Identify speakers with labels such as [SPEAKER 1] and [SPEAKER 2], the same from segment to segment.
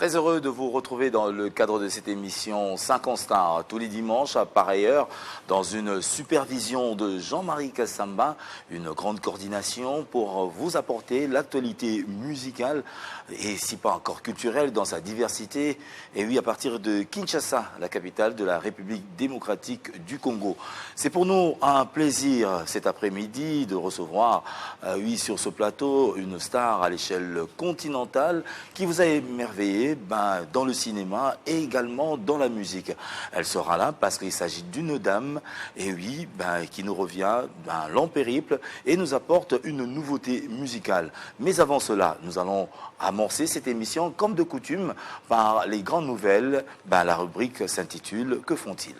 [SPEAKER 1] Très heureux de vous retrouver dans le cadre de cette émission 50 Stars tous les dimanches, par ailleurs, dans une supervision de Jean-Marie Kassamba, une grande coordination pour vous apporter l'actualité musicale et si pas encore culturelle dans sa diversité. Et oui, à partir de Kinshasa, la capitale de la République démocratique du Congo. C'est pour nous un plaisir cet après-midi de recevoir, oui, sur ce plateau, une star à l'échelle continentale qui vous a émerveillé dans le cinéma et également dans la musique. Elle sera là parce qu'il s'agit d'une dame, et oui, qui nous revient long périple et nous apporte une nouveauté musicale. Mais avant cela, nous allons amorcer cette émission comme de coutume par les grandes nouvelles. La rubrique s'intitule « Que font-ils » ?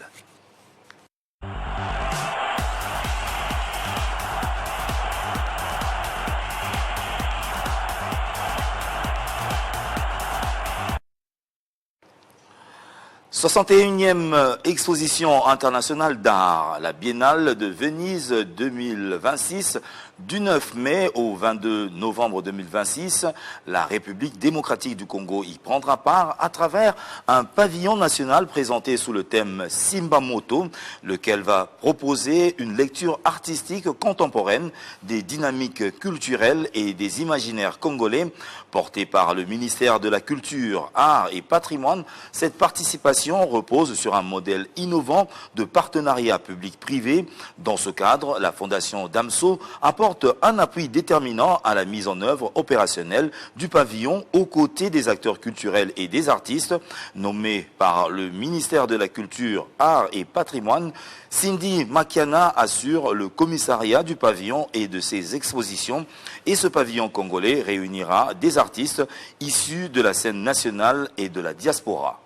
[SPEAKER 1] 61e exposition internationale d'art, la Biennale de Venise 2026, du 9 mai au 22 novembre 2026, la République démocratique du Congo y prendra part à travers un pavillon national présenté sous le thème Simba Moto, lequel va proposer une lecture artistique contemporaine des dynamiques culturelles et des imaginaires congolais, portée par le ministère de la Culture, Art et Patrimoine. Cette participation repose sur un modèle innovant de partenariat public-privé. Dans ce cadre, la Fondation Damso apporte un appui déterminant à la mise en œuvre opérationnelle du pavillon aux côtés des acteurs culturels et des artistes nommés par le ministère de la Culture, Art et Patrimoine. Cindy Makiana assure le commissariat du pavillon et de ses expositions, et ce pavillon congolais réunira des artistes issus de la scène nationale et de la diaspora.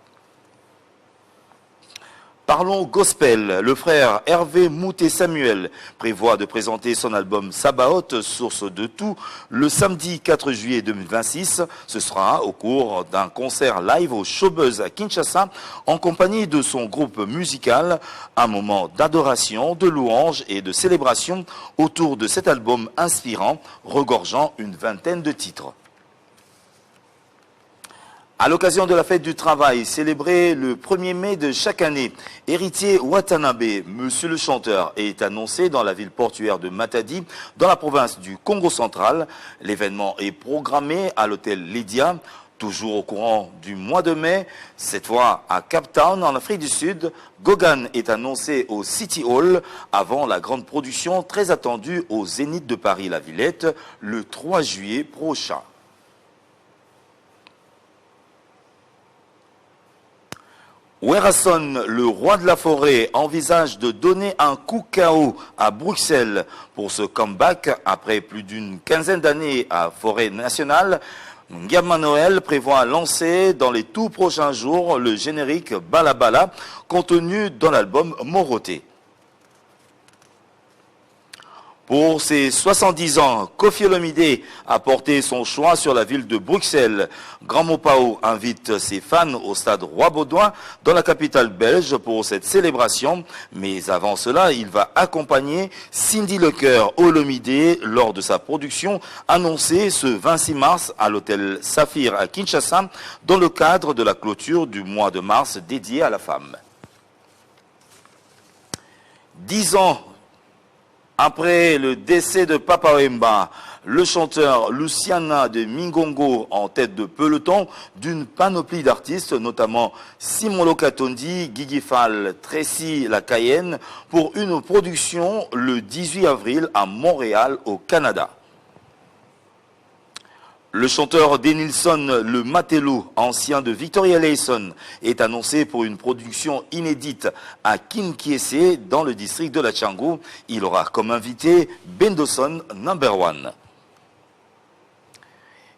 [SPEAKER 1] Parlons gospel. Le frère Hervé Mouté-Samuel prévoit de présenter son album Sabaoth, source de tout, le samedi 4 juillet 2026. Ce sera au cours d'un concert live au Showbuzz à Kinshasa, en compagnie de son groupe musical. Un moment d'adoration, de louange et de célébration autour de cet album inspirant, regorgeant une vingtaine de titres. À l'occasion de la fête du travail, célébrée le 1er mai de chaque année, Héritier Watanabe, monsieur le chanteur, est annoncé dans la ville portuaire de Matadi, dans la province du Congo central. L'événement est programmé à l'hôtel Lydia, toujours au courant du mois de mai. Cette fois à Cape Town, en Afrique du Sud, Gogan est annoncé au City Hall avant la grande production très attendue au Zénith de Paris-La Villette le 3 juillet prochain. Werason, le roi de la forêt, envisage de donner un coup KO à Bruxelles pour ce comeback après plus d'une quinzaine d'années à Forêt Nationale. Ngama Noël prévoit lancer dans les tout prochains jours le générique Balabala contenu dans l'album Moroté. Pour ses 70 ans, Koffi Olomidé a porté son choix sur la ville de Bruxelles. Grand Mopao invite ses fans au stade Roi-Baudouin dans la capitale belge pour cette célébration. Mais avant cela, il va accompagner Cindy Lecoeur Olomidé lors de sa production annoncée ce 26 mars à l'hôtel Saphir à Kinshasa dans le cadre de la clôture du mois de mars dédié à la femme. 10 ans après le décès de Papa Wemba, le chanteur Luciana de Mingongo en tête de peloton d'une panoplie d'artistes, notamment Simon Lokatondi, Guigui Fall, Tracy La Cayenne, pour une production le 18 avril à Montréal, au Canada. Le chanteur Denilson Le Matelot, ancien de Victoria Layson, est annoncé pour une production inédite à Kinkiese dans le district de la Tchango. Il aura comme invité Bendoson No.1.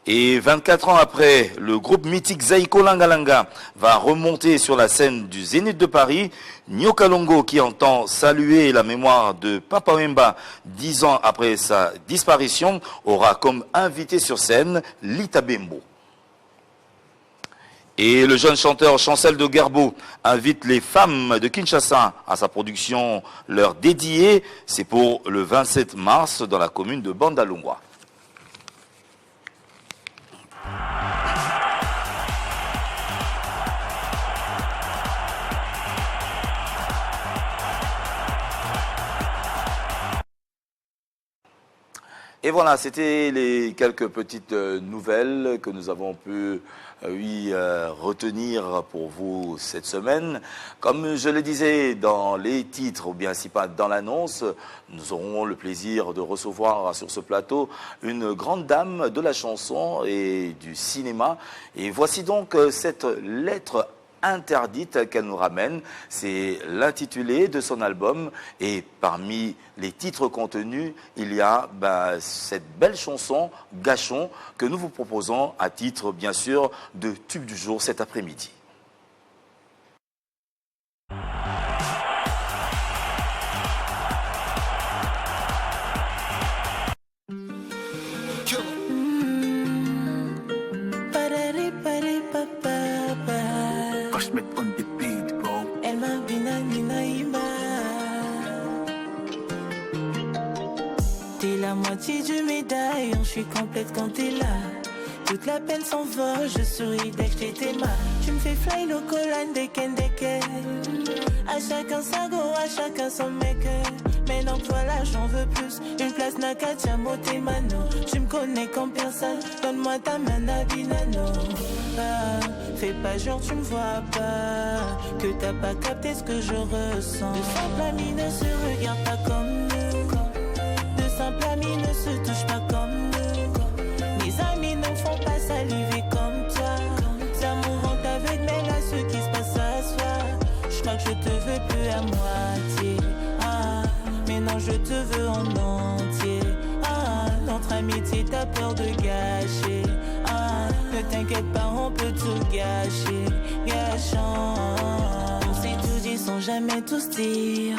[SPEAKER 1] Et 24 ans après, le groupe mythique Zaiko Langalanga va remonter sur la scène du Zénith de Paris. Nyoka Longo, qui entend saluer la mémoire de Papa Wemba 10 ans après sa disparition, aura comme invité sur scène Lita Bembo. Et le jeune chanteur Chancel de Gerbo invite les femmes de Kinshasa à sa production leur dédiée. C'est pour le 27 mars dans la commune de Bandalungwa. Et voilà, c'était les quelques petites nouvelles que nous avons pu retenir pour vous cette semaine. Comme je le disais dans les titres, ou bien si pas dans l'annonce, nous aurons le plaisir de recevoir sur ce plateau une grande dame de la chanson et du cinéma. Et voici donc cette lettre interdite qu'elle nous ramène. C'est l'intitulé de son album et parmi les titres contenus, il y a cette belle chanson Gachon que nous vous proposons à titre bien sûr de tube du jour cet après-midi.
[SPEAKER 2] T'es la moitié du médaillon, je suis complète quand t'es là. Toute la peine s'envole, je souris dès que j'étais mal. Tu me fais fly le collant des ken. À chacun sa go, à chacun son mec. Maintenant que voilà, j'en veux plus. Une place Nakatia, moté mano. Tu me connais comme personne, donne-moi ta main Nabinano. Fais pas genre tu me vois pas, que t'as pas capté ce que je ressens. De simples amis ne se regardent pas comme nous. De simples amis ne se touchent pas comme nous. Mes amis ne font pas saliver comme toi. L'amour rend aveugle, mais là ce qui se passe à soi. Je crois que je te veux plus à moitié. Mais non, je te veux en entier. Notre amitié, t'as peur de gâcher. Ne t'inquiète pas, on peut tout gâcher. Gâchant. On s'est tout dit sans jamais tout se dire.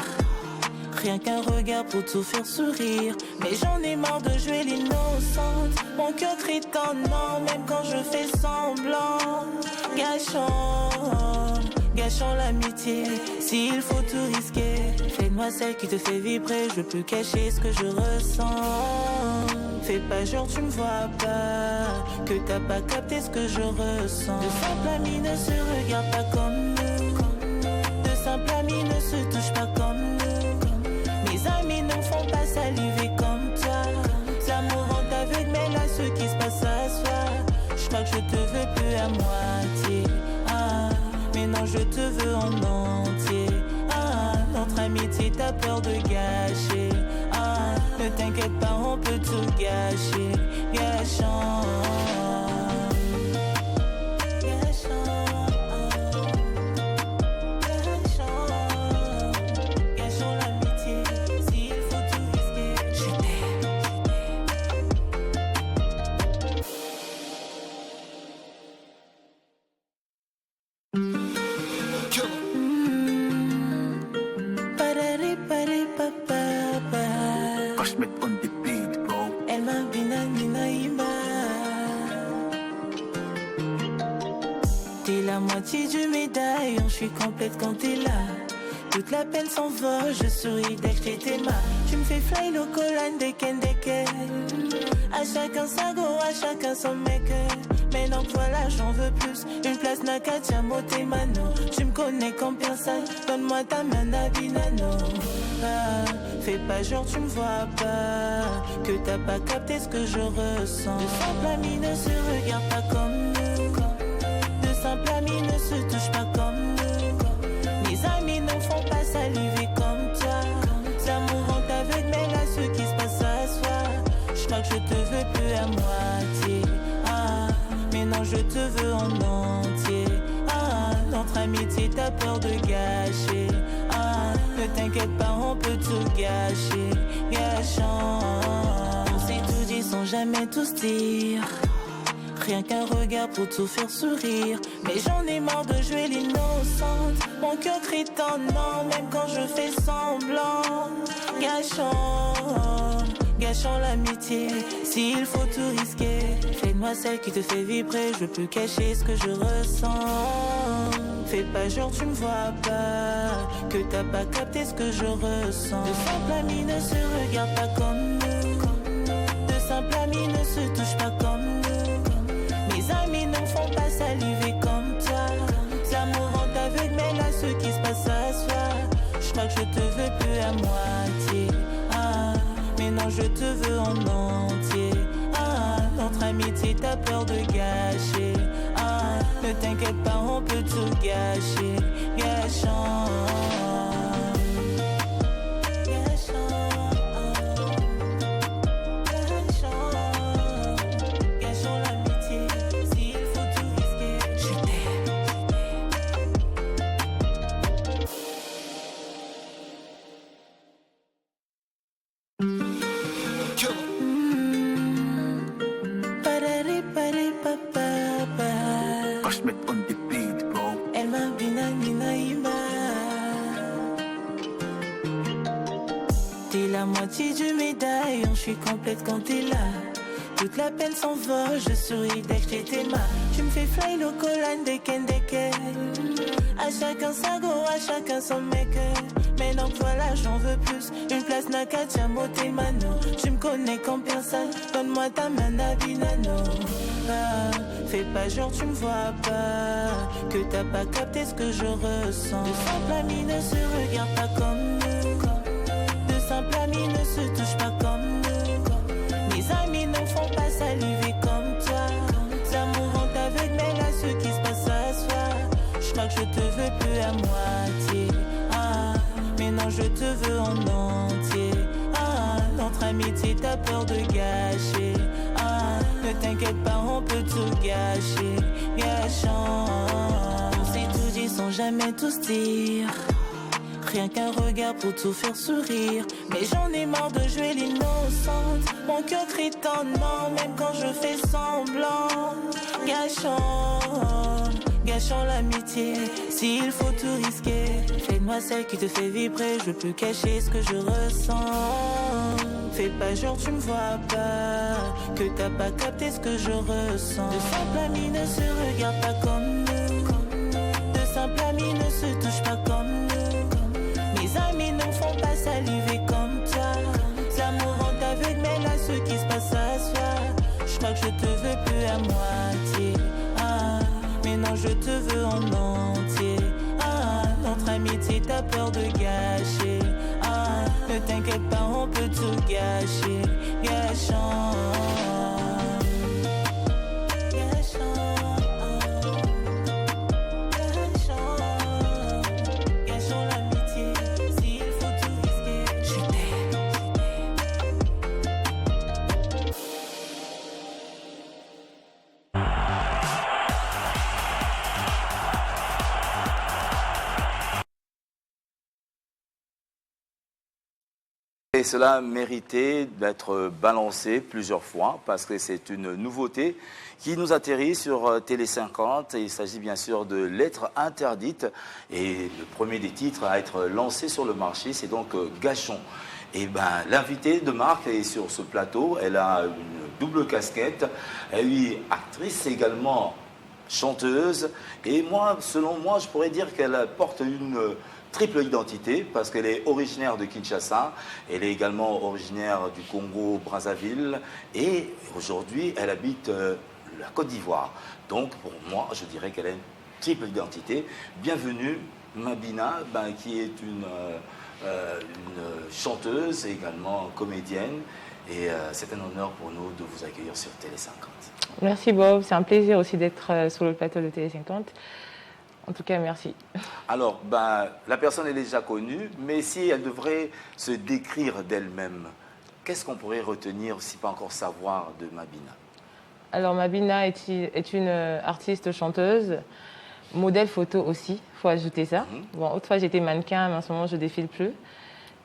[SPEAKER 2] Rien qu'un regard pour tout faire sourire. Mais j'en ai marre de jouer l'innocente. Mon cœur crie ton nom, même quand je fais semblant. Gâchons l'amitié, s'il faut tout risquer. Fais-moi celle qui te fait vibrer, je veux plus cacher ce que je ressens. Fais pas genre tu me vois pas, que t'as pas capté ce que je ressens. De simples amis ne se regardent pas comme nous. De simples amis ne se touchent pas comme nous. Mes amis ne font pas saliver comme toi. L'amour rend aveugle, mais là ce qui se passe à soi. Je crois que je te veux plus à moitié. Mais non, je te veux en entier. Notre amitié, t'as peur de gâcher. Ne t'inquiète pas, on peut tout gâcher. Gâchant. Gâchons l'amitié, s'il faut tout risquer. Je T'es la moitié du médaillon, je suis complète quand t'es là. Toute la peine s'envole, je souris dès que j'étais mal. Tu me fais fly le collant des ken. À chacun sa go, à chacun son mec. Maintenant que voilà, j'en veux plus. Une place Nakatia, moté mano. Tu me connais comme personne, donne-moi ta main Nabinano. Fais pas genre tu me vois pas, que t'as pas capté ce que je ressens. De simples amis ne se regardent pas comme nous. De simples amis ne se touchent pas comme nous. Mes amis ne font pas saliver comme toi. L'amour rend aveugle, mais là ce qui se passe à soi. Je crois que je te veux plus à moitié. Mais non, je te veux en entier. Notre amitié, t'as peur de gâcher. Ne t'inquiète pas, on peut tout gâcher. Gâchant. On s'est tout dit sans jamais tout se dire. Rien qu'un regard pour tout faire sourire. Mais j'en ai marre de jouer l'innocente. Mon cœur crie ton nom, même quand je fais semblant. Gâchons l'amitié, s'il faut tout risquer. Fais-moi celle qui te fait vibrer, je veux plus cacher ce que je ressens. Fais pas genre tu me vois pas, que t'as pas capté ce que je ressens. De simples amis ne se regardent pas comme nous. De simples amis ne se touchent pas comme nous. Mes amis ne font pas saliver comme toi. L'amour rend aveugle, mais là ce qui se passe à soi. Je crois que je te veux plus à moitié. Mais non, Maintenant je te veux en entier. Notre amitié t'as peur de gâcher. Ne t'inquiète pas, on peut tout gâcher. Gâchant. T'es la moitié du médaillon, je suis complète quand t'es là. Toute la peine s'envole, je souris dès que j'étais mal. Tu me fais fly le colline des ken. À chacun sa go, à chacun son make-up. Maintenant que voilà, j'en veux plus. Une place Nakatia, moté mano. Tu me connais comme personne, donne-moi ta main Nabinano. Fais pas genre tu me vois pas, que t'as pas capté ce que je ressens. De simples amis ne se regardent pas comme nous. De simples amis ne se touchent pas comme nous. Mes amis ne font pas saliver comme toi. L'amour rend aveugle, mais là ce qui se passe à soi. Je crois que je te veux plus à moitié. Mais non, je te veux en entier. Notre amitié t'as peur de gâcher. Ne t'inquiète pas, on peut tout gâcher. Gâchant. On s'est tout dit sans jamais tout se dire. Rien qu'un regard pour tout faire sourire. Mais j'en ai marre de jouer l'innocente. Mon cœur crie ton nom, même quand je fais semblant. Gâchant l'amitié. S'il faut tout risquer, fais-moi celle qui te fait vibrer. Je peux cacher ce que je ressens. Fais pas genre tu me vois pas, que t'as pas capté ce que je ressens. De simples amis ne se regardent pas comme nous. De simples amis ne se touchent pas comme nous. Mes amis ne font pas saliver comme toi. L'amour rend aveugle, mais là ce qui se passe à soi. Je crois que je te veux plus à moitié. Mais non, je te veux en entier. Notre amitié t'as peur de gâcher. Ne t'inquiète pas, on peut tout gâcher. Gâchant. Gâchant l'amitié. S'il faut tout risquer, je t'aime.
[SPEAKER 1] Et cela méritait d'être balancé plusieurs fois parce que c'est une nouveauté qui nous atterrit sur Télé 50. Il s'agit bien sûr de Lettres interdites et le premier des titres à être lancé sur le marché, c'est donc Gâchon. Et ben, l'invitée de marque est sur ce plateau, elle a une double casquette, elle est actrice également, chanteuse, et moi, selon moi, je pourrais dire qu'elle porte une triple identité parce qu'elle est originaire de Kinshasa, elle est également originaire du Congo-Brazzaville et aujourd'hui elle habite la Côte d'Ivoire. Donc pour moi je dirais qu'elle a une triple identité. Bienvenue Mabina, qui est une chanteuse et également comédienne et c'est un honneur pour nous de vous accueillir sur Télé 50.
[SPEAKER 3] Merci Bob, c'est un plaisir aussi d'être sur le plateau de Télé 50. En tout cas, merci.
[SPEAKER 1] Alors, la personne est déjà connue, mais si elle devrait se décrire d'elle-même, qu'est-ce qu'on pourrait retenir, si pas encore savoir, de Mabina?
[SPEAKER 3] Alors, Mabina est une artiste chanteuse, modèle photo aussi, il faut ajouter ça. Bon, autrefois, j'étais mannequin, mais en ce moment, je ne défile plus.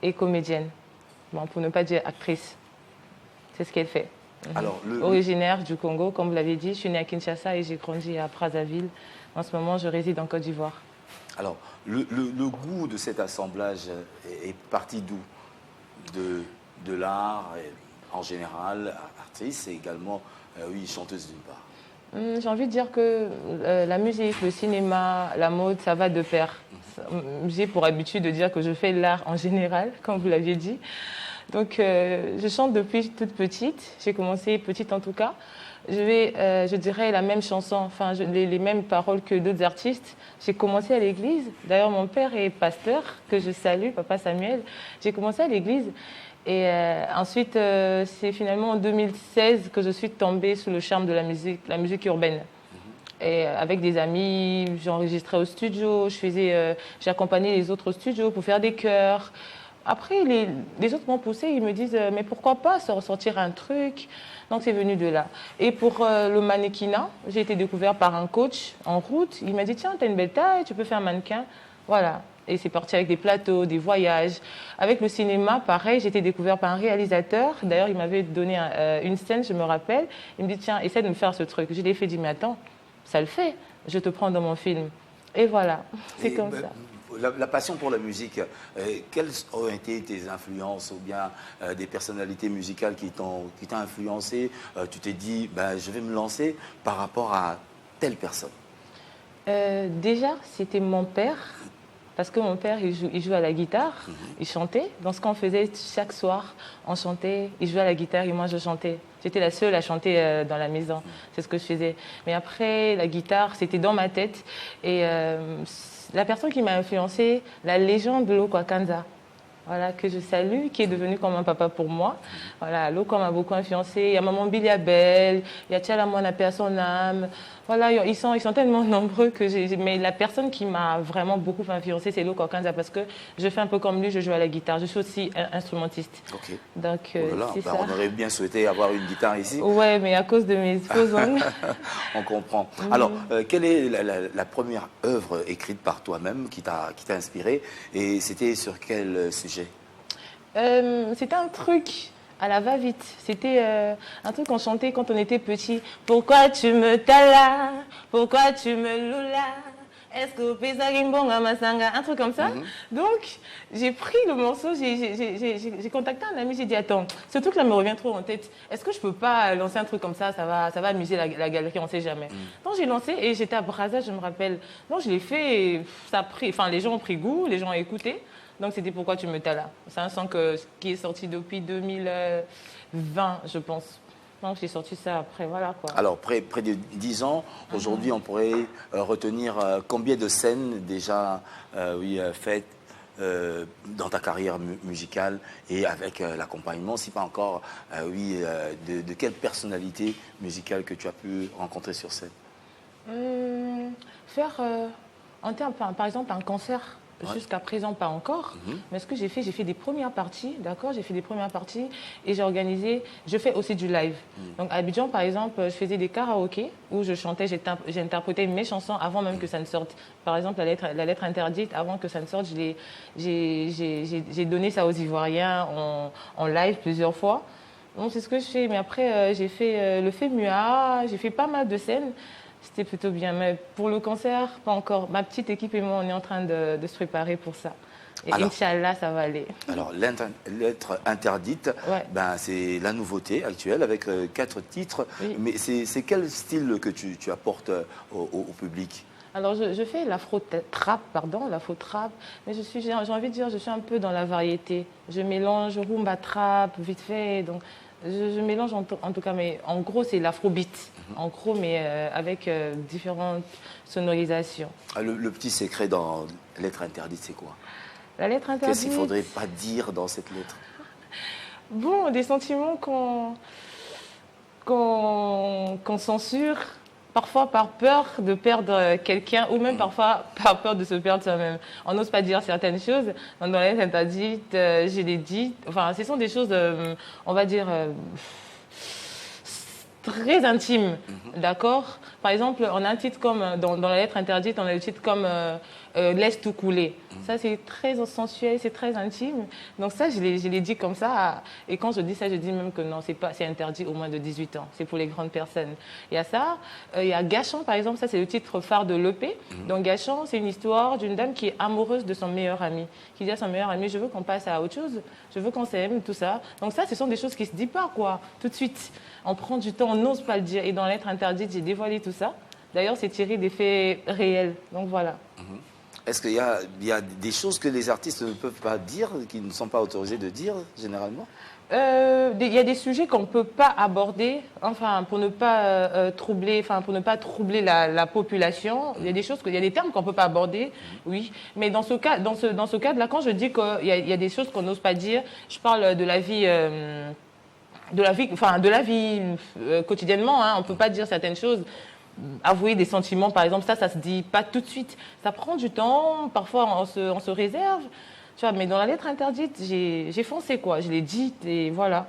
[SPEAKER 3] Et comédienne, bon, pour ne pas dire actrice. C'est ce qu'elle fait.
[SPEAKER 1] Alors,
[SPEAKER 3] originaire du Congo, comme vous l'avez dit, je suis née à Kinshasa et j'ai grandi à Brazzaville. En ce moment, je réside en Côte d'Ivoire.
[SPEAKER 1] Alors, le goût de cet assemblage est parti d'où? De l'art en général, artiste et également, oui, chanteuse d'une part.
[SPEAKER 3] J'ai envie de dire que la musique, le cinéma, la mode, ça va de pair. J'ai pour habitude de dire que je fais l'art en général, comme vous l'aviez dit. Donc, je chante depuis toute petite. J'ai commencé petite en tout cas. je dirais la même chanson, enfin les mêmes paroles que d'autres artistes. J'ai commencé à l'église. D'ailleurs, mon père est pasteur, que je salue, Papa Samuel. J'ai commencé à l'église. Et ensuite, c'est finalement en 2016 que je suis tombée sous le charme de la musique urbaine. Et avec des amis, j'enregistrais au studio, j'accompagnais les autres studios pour faire des chœurs. Après, les autres m'ont poussé, ils me disent mais pourquoi pas sortir un truc. Donc c'est venu de là. Et pour le mannequinat, j'ai été découverte par un coach en route. Il m'a dit tiens, tu as une belle taille, tu peux faire un mannequin. Voilà. Et c'est parti avec des plateaux, des voyages. Avec le cinéma, pareil, j'ai été découverte par un réalisateur. D'ailleurs, il m'avait donné une scène, je me rappelle. Il me dit tiens, essaie de me faire ce truc. Je l'ai fait, dit mais attends, ça le fait. Je te prends dans mon film. Et voilà, c'est comme ça.
[SPEAKER 1] La passion pour la musique, quelles ont été tes influences ou bien des personnalités musicales qui t'ont influencé? Tu t'es dit, je vais me lancer par rapport à telle personne.
[SPEAKER 3] Déjà, c'était mon père, parce que mon père, il joue à la guitare, il chantait. Donc, ce qu'on faisait chaque soir, on chantait, il jouait à la guitare et moi, je chantais. J'étais la seule à chanter dans la maison, c'est ce que je faisais. Mais après, la guitare, c'était dans ma tête. Et la personne qui m'a influencée, la légende de Loko Akanza, voilà, que je salue, qui est devenu comme un papa pour moi. Voilà, Loko m'a beaucoup influencé. Il y a Maman Billy Abel, il y a Tchala Moana Paix à son âme. Voilà, ils sont tellement nombreux que mais la personne qui m'a vraiment beaucoup influencé, c'est Loko Akanza, parce que je fais un peu comme lui, je joue à la guitare. Je suis aussi instrumentiste.
[SPEAKER 1] Ok.
[SPEAKER 3] Donc, c'est ça.
[SPEAKER 1] On aurait bien souhaité avoir une guitare ici.
[SPEAKER 3] Ouais, mais à cause de mes faux ongles.
[SPEAKER 1] On comprend. Alors, quelle est la première œuvre écrite par toi-même qui t'a inspiré, et c'était sur quel sujet?
[SPEAKER 3] C'était un truc à la va-vite. C'était un truc qu'on chantait quand on était petit. Pourquoi tu me talas? Pourquoi tu me loulas? Est-ce que pesa gimbonga masanga? Un truc comme ça. Donc, j'ai pris le morceau, j'ai contacté un ami, j'ai dit attends, ce truc-là me revient trop en tête. Est-ce que je peux pas lancer un truc comme ça? Ça va amuser la galerie, on sait jamais. Donc, j'ai lancé et j'étais à Brazza, je me rappelle. Donc, je l'ai fait et ça a pris, enfin, les gens ont pris goût, les gens ont écouté. Donc, c'était Pourquoi tu me talas. C'est un son qui est sorti depuis 2020, je pense. Donc, j'ai sorti ça après, voilà quoi.
[SPEAKER 1] Alors, près de 10 ans, aujourd'hui, on pourrait retenir combien de scènes déjà faites dans ta carrière musicale, et avec l'accompagnement, si pas encore, de quelle personnalité musicale que tu as pu rencontrer sur scène?
[SPEAKER 3] Faire, par exemple, un concert. Jusqu'à présent, pas encore. Mais ce que j'ai fait des premières parties, d'accord? J'ai fait des premières parties et je fais aussi du live. Donc à Abidjan, par exemple, je faisais des karaokés où je chantais, j'interprétais mes chansons avant même que ça ne sorte. Par exemple, la lettre interdite, avant que ça ne sorte, j'ai donné ça aux Ivoiriens en live plusieurs fois. Donc c'est ce que je fais. Mais après, j'ai fait le FEMUA, j'ai fait pas mal de scènes. C'était plutôt bien, mais pour le concert, pas encore. Ma petite équipe et moi, on est en train de se préparer pour ça. Et Inch'Allah, ça va aller. Alors,
[SPEAKER 1] Lettre interdite, c'est la nouveauté actuelle avec 4 titres. Oui. Mais c'est quel style que tu apportes au public?
[SPEAKER 3] Alors, je fais l'afro-trap, mais j'ai envie de dire, je suis un peu dans la variété. Je mélange rumba trap, vite fait, donc... Je mélange en tout cas, mais en gros, c'est l'afrobeat. En gros, mais avec différentes sonorisations.
[SPEAKER 1] Le petit secret dans Lettre interdite, c'est quoi?
[SPEAKER 3] La lettre interdite...
[SPEAKER 1] Qu'est-ce qu'il ne faudrait pas dire dans cette lettre?
[SPEAKER 3] Bon, des sentiments qu'on censure, parfois par peur de perdre quelqu'un, ou même parfois par peur de se perdre soi-même. On n'ose pas dire certaines choses. Dans la lettre interdite, je l'ai dit. Enfin, ce sont des choses, on va dire, très intimes, d'accord? Par exemple, on a un titre comme, dans la lettre interdite, on a le titre comme Laisse tout couler. Ça, c'est très sensuel, c'est très intime. Donc ça, je l'ai dit comme ça. Et quand je dis ça, je dis même que non, c'est interdit au moins de 18 ans. C'est pour les grandes personnes. Il y a ça. Il y a Gachon, par exemple. Ça, c'est le titre phare de l'EP. Donc Gachon, c'est une histoire d'une dame qui est amoureuse de son meilleur ami. Qui dit à son meilleur ami, je veux qu'on passe à autre chose. Je veux qu'on s'aime, tout ça. Donc ça, ce sont des choses qui ne se disent pas, quoi, tout de suite. On prend du temps, on n'ose pas le dire. Et dans Lettre interdite, j'ai dévoilé tout ça. D'ailleurs, c'est tiré des faits réels. Donc voilà.
[SPEAKER 1] Est-ce qu'il y a des choses que les artistes ne peuvent pas dire, qui ne sont pas autorisés de dire, généralement?
[SPEAKER 3] Il y a des sujets qu'on ne peut pas aborder, enfin pour ne pas troubler, enfin pour ne pas troubler la population. Il y a des choses, il y a des termes qu'on ne peut pas aborder, oui. Mais dans ce cas, dans ce cadre-là, quand je dis qu'il y a des choses qu'on n'ose pas dire, je parle de la vie. De la vie quotidiennement, hein. On ne peut pas dire certaines choses. Avouer des sentiments, par exemple, ça se dit pas tout de suite. Ça prend du temps, parfois on se réserve. Tu vois, mais dans la lettre interdite, j'ai foncé, quoi. Je l'ai dit et voilà.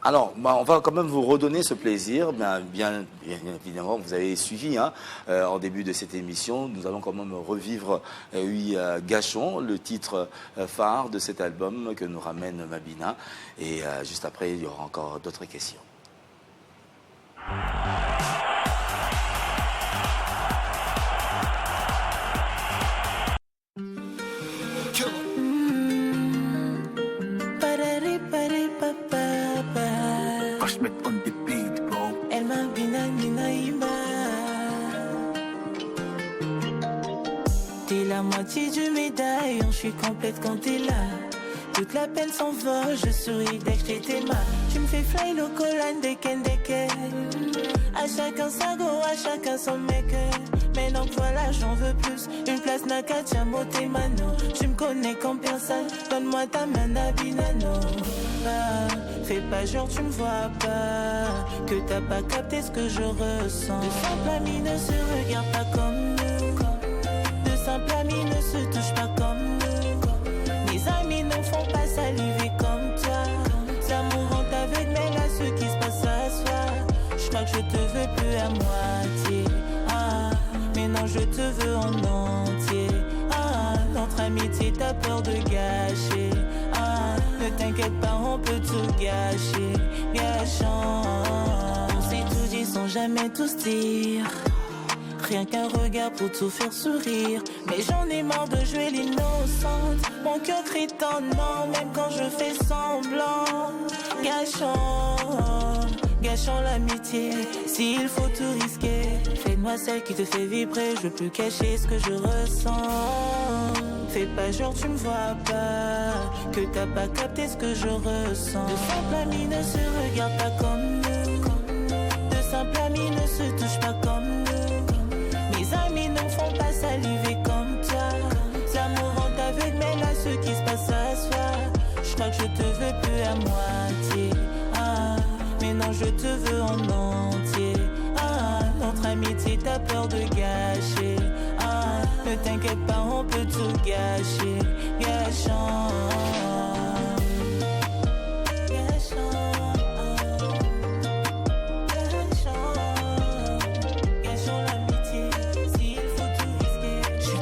[SPEAKER 1] Alors, on va quand même vous redonner ce plaisir. Bien évidemment, vous avez suivi en début de cette émission. Nous allons quand même revivre Gachon, le titre phare de cet album que nous ramène Mabina. Et juste après, il y aura encore d'autres questions.
[SPEAKER 2] T'es la moitié du médaillon, je suis complète quand t'es là. Toute la peine s'envole, je souris dès que j'étais mal. Tu me fais fly le colline des ken. À chacun sa go, à chacun son make-up. Maintenant que voilà, j'en veux plus. Une place Nakatia, moté mano. Tu me connais comme personne, donne-moi ta main, Nabinano. Fais pas genre, tu me vois pas. Que t'as pas capté ce que je ressens. De simples amis ne se regardent pas comme nous. De simples amis ne se touchent pas comme nous. Mes amis ne font pas saliver comme toi. L'amour rend aveugle, mais là ce qui se passe à soi. Je crois que je te veux plus à moitié. Mais non, je te veux en entier. Notre amitié, t'as peur de gâcher. Ne t'inquiète pas, on peut tout gâcher. Gâchant. On s'est tout dit sans jamais tout se dire. Rien qu'un regard pour tout faire sourire. Mais j'en ai marre de jouer l'innocente. Mon cœur crie ton nom, même quand je fais semblant. Gâchant l'amitié, s'il faut tout risquer. Fais-moi celle qui te fait vibrer, je veux plus cacher ce que je ressens. Fais pas genre tu me vois pas, que t'as pas capté ce que je ressens. De simples amis ne se regardent pas comme nous. De simples amis ne se touchent pas comme nous. Mes amis ne font pas saliver comme toi. L'amour rend aveugle, mais là ce qui se passe à soi. Je crois que je te veux plus à moitié. Mais non, je te veux en entier. Notre amitié, t'as peur de gâcher. Ne t'inquiète pas, on peut tout gâcher. Gâchant. Gâchant l'amitié, s'il faut tout risquer. Je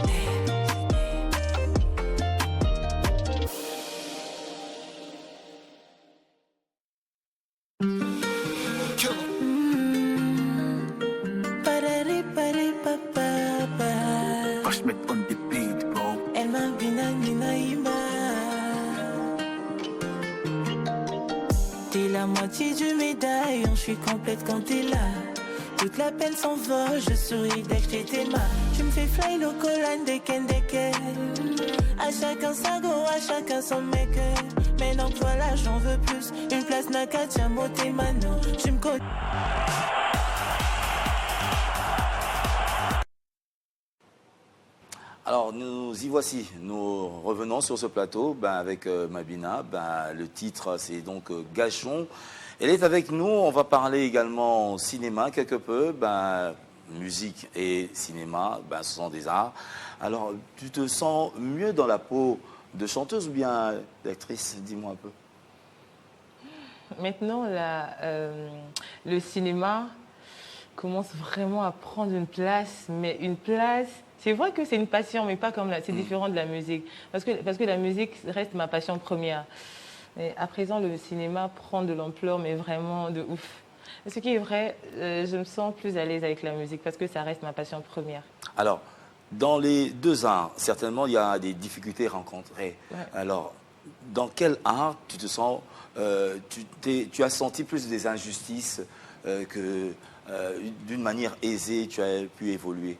[SPEAKER 2] T'es la moitié du médaillon, je suis complète quand t'es là. Toute la peine s'envole, je souris dès que j'étais mal. Tu me fais fly le colline des ken. À chacun sa go, à chacun son make-up. Maintenant que voilà, j'en veux plus. Une place Nakatia, moté mano. Tu me connais.
[SPEAKER 1] Alors, nous y voici. Nous revenons sur ce plateau avec Mabina. Le titre, c'est donc Gachon. Elle est avec nous. On va parler également cinéma quelque peu. Musique et cinéma, ce sont des arts. Alors, tu te sens mieux dans la peau de chanteuse ou bien d'actrice? Dis-moi un peu.
[SPEAKER 3] Maintenant, le cinéma commence vraiment à prendre une place, mais une place... C'est vrai que c'est une passion, mais pas comme là. C'est différent de la musique. Parce que la musique reste ma passion première. Et à présent, le cinéma prend de l'ampleur, mais vraiment de ouf. Et ce qui est vrai, je me sens plus à l'aise avec la musique parce que ça reste ma passion première.
[SPEAKER 1] Alors, dans les deux arts, certainement, il y a des difficultés rencontrées. Ouais. Alors, dans quel art tu te sens, tu as senti plus des injustices que d'une manière aisée, tu as pu évoluer?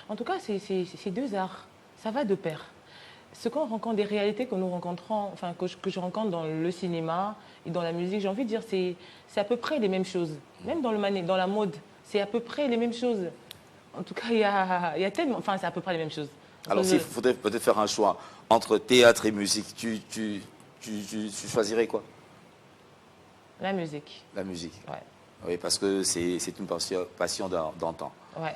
[SPEAKER 3] En tout cas, c'est deux arts. Ça va de pair. Ce qu'on rencontre, des réalités que nous rencontrons, enfin que je rencontre dans le cinéma et dans la musique, j'ai envie de dire, c'est à peu près les mêmes choses. Même dans dans la mode, c'est à peu près les mêmes choses. En tout cas, il y a tellement... Enfin, c'est à peu près les mêmes choses.
[SPEAKER 1] Alors, s'il faudrait peut-être faire un choix entre théâtre et musique, tu choisirais quoi?
[SPEAKER 3] La musique.
[SPEAKER 1] La musique.
[SPEAKER 3] Ouais.
[SPEAKER 1] Oui, parce que c'est une passion d'antan.
[SPEAKER 3] Ouais.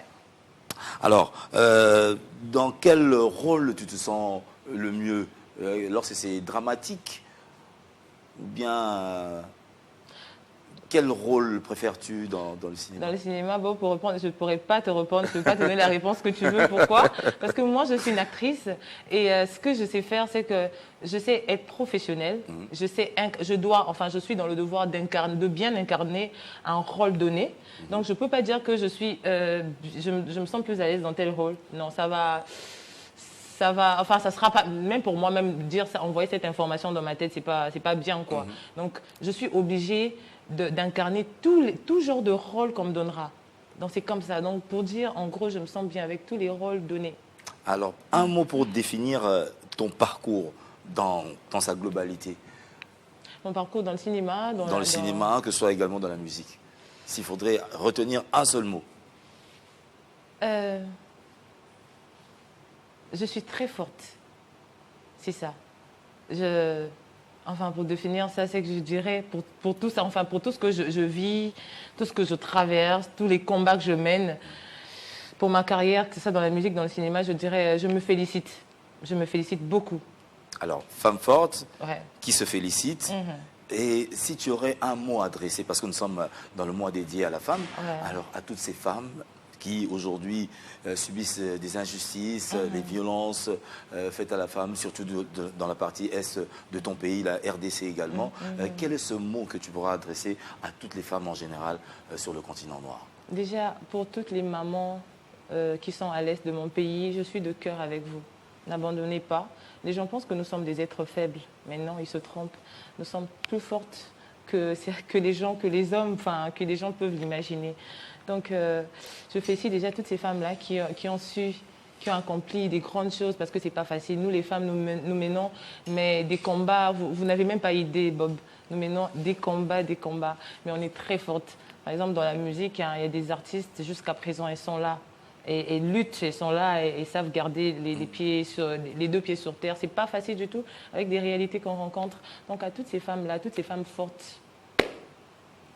[SPEAKER 1] Alors, dans quel rôle tu te sens le mieux? Lorsque c'est dramatique ou bien quel rôle préfères-tu dans le cinéma?
[SPEAKER 3] Dans le cinéma, bon, pour répondre, je ne pourrais pas te répondre, je ne peux pas te donner la réponse que tu veux. Pourquoi? Parce que moi, je suis une actrice et ce que je sais faire, c'est que je sais être professionnelle. Je suis dans le devoir de bien incarner un rôle donné. Donc, je ne peux pas dire que je me sens plus à l'aise dans tel rôle. Non, ça va, enfin, ça sera pas, même pour moi, même dire ça, envoyer cette information dans ma tête, c'est pas bien, quoi. Donc, je suis obligée d'incarner tout genre de rôle qu'on me donnera. Donc, c'est comme ça. Donc, pour dire, en gros, je me sens bien avec tous les rôles donnés.
[SPEAKER 1] Alors, un mot pour définir ton parcours dans sa globalité.
[SPEAKER 3] Mon parcours dans le cinéma.
[SPEAKER 1] Dans le cinéma, que ce soit également dans la musique. S'il faudrait retenir un seul mot.
[SPEAKER 3] Je suis très forte. C'est ça. Enfin, pour définir ça, c'est que je dirais, pour tout ça, enfin, pour tout ce que je vis, tout ce que je traverse, tous les combats que je mène, pour ma carrière, que ce soit dans la musique, dans le cinéma, je dirais, je me félicite. Je me félicite beaucoup.
[SPEAKER 1] Alors, femme forte,
[SPEAKER 3] Ouais.
[SPEAKER 1] qui se félicite. Et si tu aurais un mot adressé, parce que nous sommes dans le mois dédié à la femme,
[SPEAKER 3] Ouais.
[SPEAKER 1] alors à toutes ces femmes qui aujourd'hui subissent des injustices, des violences faites à la femme, surtout dans la partie est de ton pays, la RDC également. Quel est ce mot que tu pourras adresser à toutes les femmes en général sur le continent noir?
[SPEAKER 3] Déjà, pour toutes les mamans qui sont à l'est de mon pays, je suis de cœur avec vous. N'abandonnez pas. Les gens pensent que nous sommes des êtres faibles, mais non, ils se trompent. Nous sommes plus fortes que les hommes, enfin, que les gens peuvent l'imaginer. Donc, je félicite déjà toutes ces femmes-là qui ont accompli des grandes choses, parce que c'est pas facile. Nous, les femmes, nous menons mais des combats. Vous n'avez même pas idée, Bob. Nous menons des combats, mais on est très fortes. Par exemple, dans la musique, hein, il y a des artistes, jusqu'à présent, elles sont là. Et luttent, elles sont là et savent garder les deux pieds sur terre. C'est pas facile du tout avec des réalités qu'on rencontre. Donc à toutes ces femmes-là, toutes ces femmes fortes,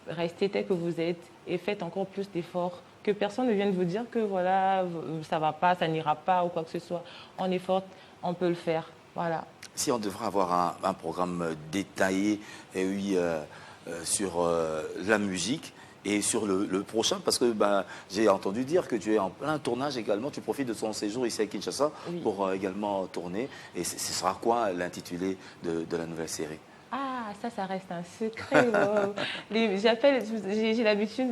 [SPEAKER 3] restez telles que vous êtes et faites encore plus d'efforts. Que personne ne vienne vous dire que voilà, ça va pas, ça n'ira pas ou quoi que ce soit. On est forte, on peut le faire. Voilà.
[SPEAKER 1] Si on devrait avoir un programme détaillé sur la musique, et sur le prochain, parce que j'ai entendu dire que tu es en plein tournage également, tu profites de ton séjour ici à Kinshasa pour également tourner. Et ce sera quoi l'intitulé de la nouvelle série?
[SPEAKER 3] Ah, ça reste un secret. Wow.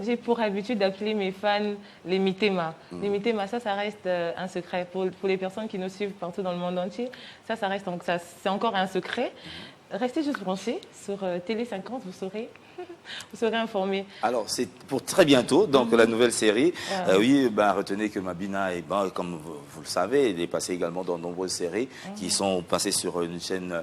[SPEAKER 3] J'ai pour habitude d'appeler mes fans les Mitema. Les Mitema, ça reste un secret. Pour les personnes qui nous suivent partout dans le monde entier, c'est encore un secret. Restez juste branchés sur Télé 50, vous serez informés.
[SPEAKER 1] Alors, c'est pour très bientôt, donc la nouvelle série. Retenez que Mabina, comme vous le savez, elle est passée également dans de nombreuses séries qui sont passées sur une chaîne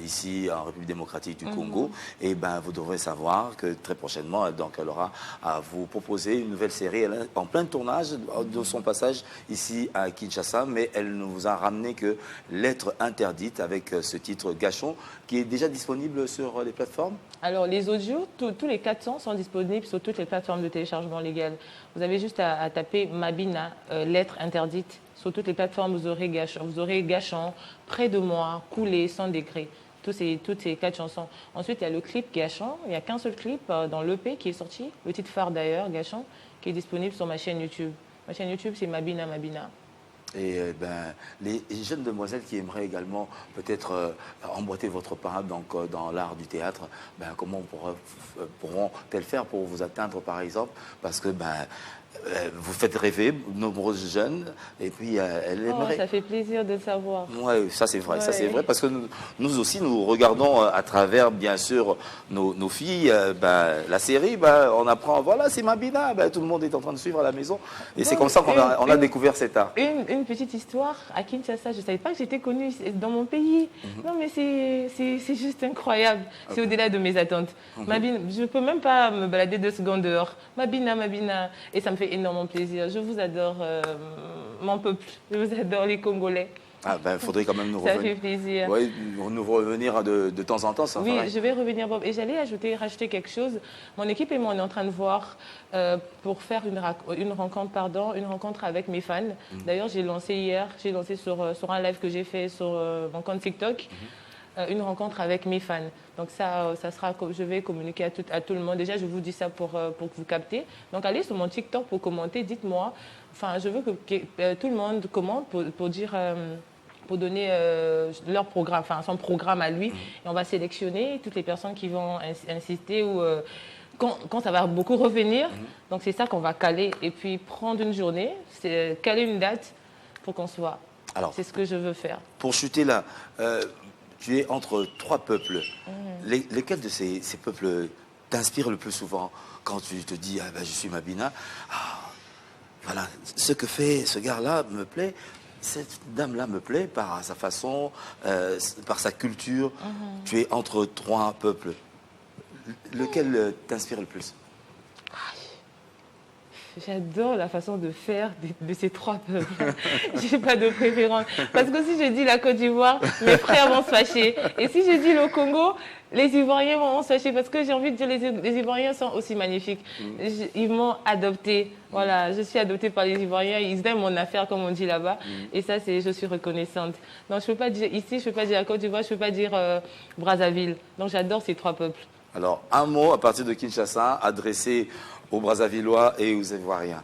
[SPEAKER 1] ici en République démocratique du Congo. Et vous devrez savoir que très prochainement, donc, elle aura à vous proposer une nouvelle série. Elle est en plein tournage de son passage ici à Kinshasa, mais elle ne vous a ramené que Lettre interdite avec ce titre Gachon, qui est déjà disponible sur les plateformes.
[SPEAKER 3] Alors, les audios, tous les 400 sont disponibles sur toutes les plateformes de téléchargement légal. Vous avez juste à taper Mabina, Lettre interdite. Sur toutes les plateformes, vous aurez Gachon, Près de moi, Coulé, 100 degrés. Toutes ces 4 chansons. Ensuite, il y a le clip Gachon. Il n'y a qu'un seul clip dans l'EP qui est sorti, le titre phare d'ailleurs, Gachon, qui est disponible sur ma chaîne YouTube. Ma chaîne YouTube, c'est Mabina.
[SPEAKER 1] Et les jeunes demoiselles qui aimeraient également peut-être emboîter votre pas dans l'art du théâtre, comment pourront-elles faire pour vous atteindre par exemple? Parce que Vous faites rêver de nombreux jeunes, et puis elle
[SPEAKER 3] Oh,
[SPEAKER 1] aimerait.
[SPEAKER 3] ça fait plaisir de le savoir.
[SPEAKER 1] Oui, ça c'est vrai, ça c'est
[SPEAKER 3] Ouais.
[SPEAKER 1] vrai, parce que nous aussi, nous regardons à travers, bien sûr, nos filles, la série, on apprend, voilà, c'est Mabina, tout le monde est en train de suivre à la maison, et c'est
[SPEAKER 3] Donc,
[SPEAKER 1] comme ça qu'on a, on a découvert cet art.
[SPEAKER 3] Une petite histoire à Kinshasa, je ne savais pas que j'étais connue dans mon pays. Non, mais c'est juste incroyable. C'est au-delà de mes attentes. Mabina, je ne peux même pas me balader 2 secondes dehors. Mabina, Mabina. Et ça me fait énormément plaisir. Je vous adore, mon peuple. Je vous adore, les Congolais.
[SPEAKER 1] Ah il faudrait quand même nous
[SPEAKER 3] Ça fait
[SPEAKER 1] revenir.
[SPEAKER 3] plaisir.
[SPEAKER 1] Oui, nous revenir de temps en temps, ça
[SPEAKER 3] Oui,
[SPEAKER 1] ferait.
[SPEAKER 3] je vais revenir, Bob. Et j'allais rajouter quelque chose. Mon équipe et moi, on est en train de voir pour faire une rencontre avec mes fans. D'ailleurs, j'ai lancé hier, sur un live que j'ai fait sur mon compte TikTok, une rencontre avec mes fans. Donc ça sera, je vais communiquer à tout le monde. Déjà, je vous dis ça pour que vous captez. Donc allez sur mon TikTok pour commenter. Dites-moi. Enfin, je veux que tout le monde commente pour dire. Pour donner leur programme, enfin son programme à lui. Et on va sélectionner toutes les personnes qui vont insister ou quand ça va beaucoup revenir. Donc c'est ça qu'on va caler et puis prendre une journée, caler une date pour qu'on soit.
[SPEAKER 1] Alors,
[SPEAKER 3] C'est ce que je veux faire.
[SPEAKER 1] pour chuter là, tu es entre 3 peuples. Lesquels de ces peuples t'inspirent le plus souvent quand tu te dis, je suis Mabina, voilà, ce que fait ce gars-là me plaît, cette dame-là me plaît par sa façon, par sa culture. Tu es entre 3 peuples. Lequel t'inspire le plus?
[SPEAKER 3] J'adore la façon de faire de ces 3 peuples. Je n'ai pas de préférence. Parce que si je dis la Côte d'Ivoire, mes frères vont se fâcher. Et si je dis le Congo, les Ivoiriens vont se fâcher. Parce que j'ai envie de dire les Ivoiriens sont aussi magnifiques. Ils m'ont adoptée. Voilà, je suis adoptée par les Ivoiriens. Ils aiment mon affaire, comme on dit là-bas. Et ça, je suis reconnaissante. Donc, je ne peux pas dire ici, je ne peux pas dire la Côte d'Ivoire, je ne peux pas dire Brazzaville. Donc, j'adore ces 3 peuples.
[SPEAKER 1] Alors, un mot à partir de Kinshasa adressé aux Brazzavillois et aux Ivoiriens.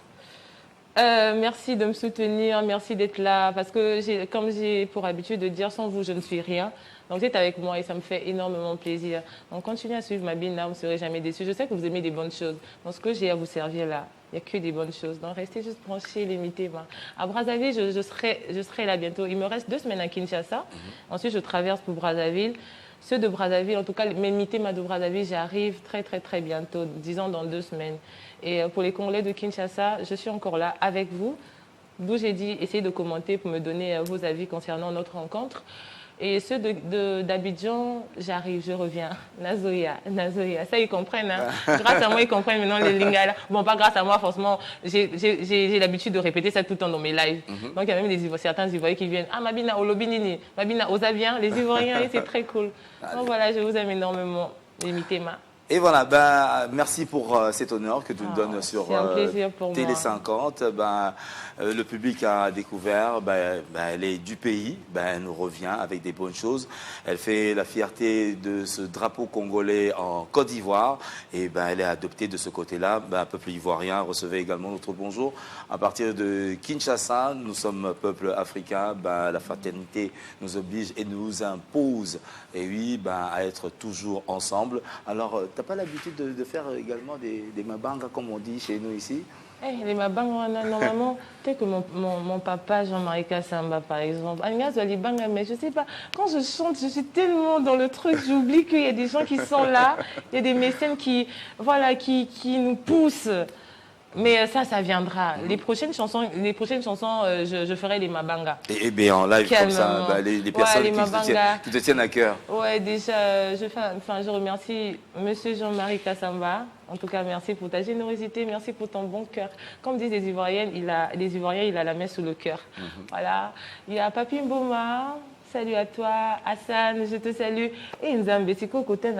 [SPEAKER 3] Merci de me soutenir, merci d'être là. Parce que, comme j'ai pour habitude de dire, sans vous, je ne suis rien. Donc, vous êtes avec moi et ça me fait énormément plaisir. Donc, continuez à suivre Mabina, vous ne serez jamais déçus. Je sais que vous aimez des bonnes choses. Donc, ce que j'ai à vous servir là, il n'y a que des bonnes choses. Donc, restez juste branchés, limitez-moi. À Brazzaville, je serai là bientôt. Il me reste 2 semaines à Kinshasa. Ensuite, je traverse pour Brazzaville. Ceux de Brazzaville, en tout cas, mes Mitema de Brazzaville, j'arrive très, très, très bientôt, disons dans 2 semaines. Et pour les Congolais de Kinshasa, je suis encore là avec vous. D'où j'ai dit, essayez de commenter pour me donner vos avis concernant notre rencontre. Et ceux d'Abidjan, j'arrive, je reviens. Nazoya. Ça, ils comprennent. Hein. Grâce à moi, ils comprennent maintenant les lingala. Bon, pas grâce à moi, forcément. J'ai l'habitude de répéter ça tout le temps dans mes lives. Donc, il y a même certains Ivoiriens qui viennent. Ah, Mabina, Olobinini. Mabina, Osaviens. Les Ivoiriens, et c'est très cool. Donc, voilà, je vous aime énormément. Limitez ma.
[SPEAKER 1] Et voilà, merci pour cet honneur que tu nous donnes sur
[SPEAKER 3] un plaisir pour
[SPEAKER 1] Télé
[SPEAKER 3] moi.
[SPEAKER 1] 50. Le public a découvert, elle est du pays, elle nous revient avec des bonnes choses. Elle fait la fierté de ce drapeau congolais en Côte d'Ivoire et elle est adoptée de ce côté-là. Peuple ivoirien, recevez également notre bonjour. À partir de Kinshasa, nous sommes peuple africain, la fraternité nous oblige et nous impose, et oui, à être toujours ensemble. Alors, tu n'as pas l'habitude de faire également des mabangas, comme on dit chez nous ici?
[SPEAKER 3] Les mabangas, normalement, peut-être que mon papa, Jean-Marie Kassamba, par exemple, mais je ne sais pas, quand je chante, je suis tellement dans le truc, j'oublie qu'il y a des gens qui sont là, il y a des mécènes qui nous poussent. Mais ça viendra. Les prochaines chansons, je ferai les mabangas.
[SPEAKER 1] Et bien en live comme ça, les personnes qui te tiennent à cœur.
[SPEAKER 3] Ouais, déjà, je remercie Monsieur Jean-Marie Kassamba. En tout cas, merci pour ta générosité, merci pour ton bon cœur. Comme disent les Ivoiriens, il a la main sous le cœur. Voilà. Il y a Papi Mboma. Salut à toi, Hassan, je te salue. Et Nzambe, c'est côté il y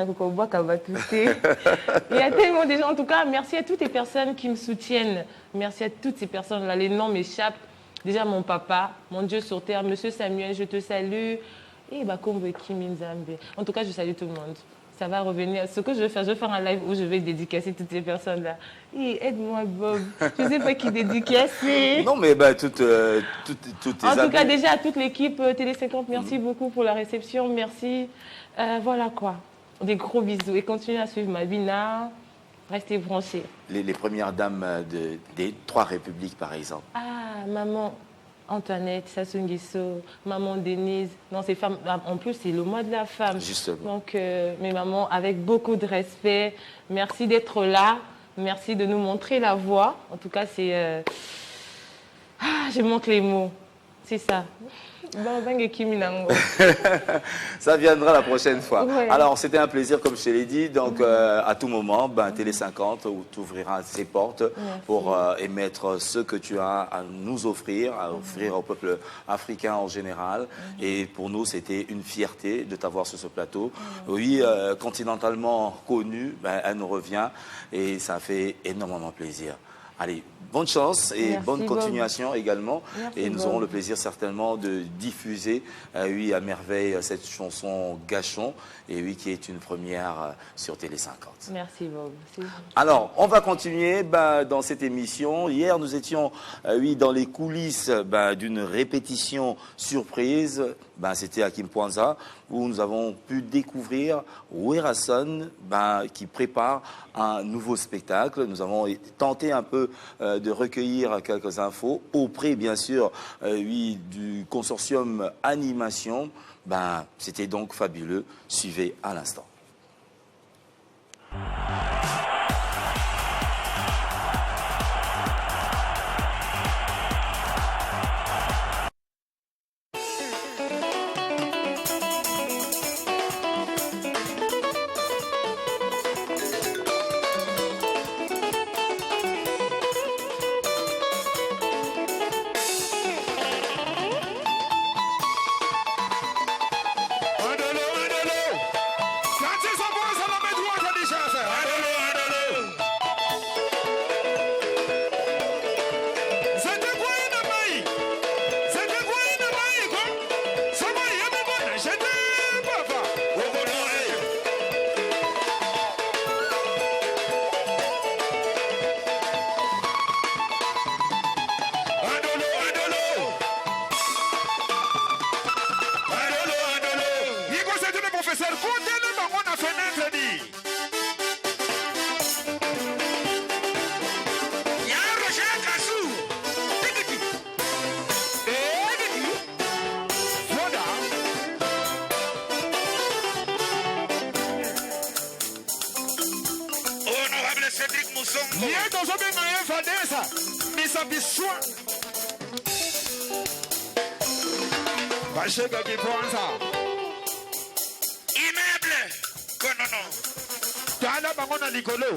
[SPEAKER 3] a tellement de gens. En tout cas, merci à toutes les personnes qui me soutiennent. Merci à toutes ces personnes-là. Les noms m'échappent. Déjà, mon papa, mon Dieu sur terre, Monsieur Samuel, je te salue. Et Bakombo Kim Nzambe. En tout cas, je salue tout le monde. Ça va revenir. Ce que je vais faire un live où je vais dédicacer toutes ces personnes-là. Aide-moi, Bob. Je ne sais pas qui dédicacer.
[SPEAKER 1] Non, mais toutes tes
[SPEAKER 3] En tout cas, déjà, à toute l'équipe Télé 50, merci beaucoup pour la réception. Merci. Voilà quoi. Des gros bisous. Et continuez à suivre Mabina. Restez branchés.
[SPEAKER 1] Les premières dames des 3 républiques, par exemple.
[SPEAKER 3] Ah, maman Antoinette, Sassou Nguesso, maman Denise. Non, ces femmes, en plus, c'est le mois de la femme.
[SPEAKER 1] Justement.
[SPEAKER 3] Donc, mes mamans, avec beaucoup de respect, merci d'être là. Merci de nous montrer la voie. En tout cas, c'est... je manque les mots. C'est ça.
[SPEAKER 1] Ça viendra la prochaine fois.
[SPEAKER 3] Ouais.
[SPEAKER 1] Alors, c'était un plaisir, comme je te l'ai dit. Donc, à tout moment, Télé 50 t'ouvrira ses portes pour émettre ce que tu as à nous offrir, à offrir au peuple africain en général. Et pour nous, c'était une fierté de t'avoir sur ce plateau. Oui, continentalement connue, elle nous revient et ça fait énormément plaisir. Allez, bonne chance et
[SPEAKER 3] merci,
[SPEAKER 1] bonne continuation
[SPEAKER 3] Bob.
[SPEAKER 1] également.
[SPEAKER 3] Merci,
[SPEAKER 1] et nous
[SPEAKER 3] Bob.
[SPEAKER 1] aurons le plaisir certainement de diffuser, oui, à merveille, cette chanson Gachon, et oui, qui est une première sur Télé 50.
[SPEAKER 3] Merci, Bob.
[SPEAKER 1] Alors, on va continuer dans cette émission. Hier, nous étions, oui, dans les coulisses d'une répétition surprise. C'était à Kimpwanza, où nous avons pu découvrir Werason, qui prépare un nouveau spectacle. Nous avons tenté un peu de recueillir quelques infos auprès, bien sûr, oui, du consortium Animation. C'était donc fabuleux. Suivez à l'instant.
[SPEAKER 4] Immeuble, konono. Tala bangona likolo.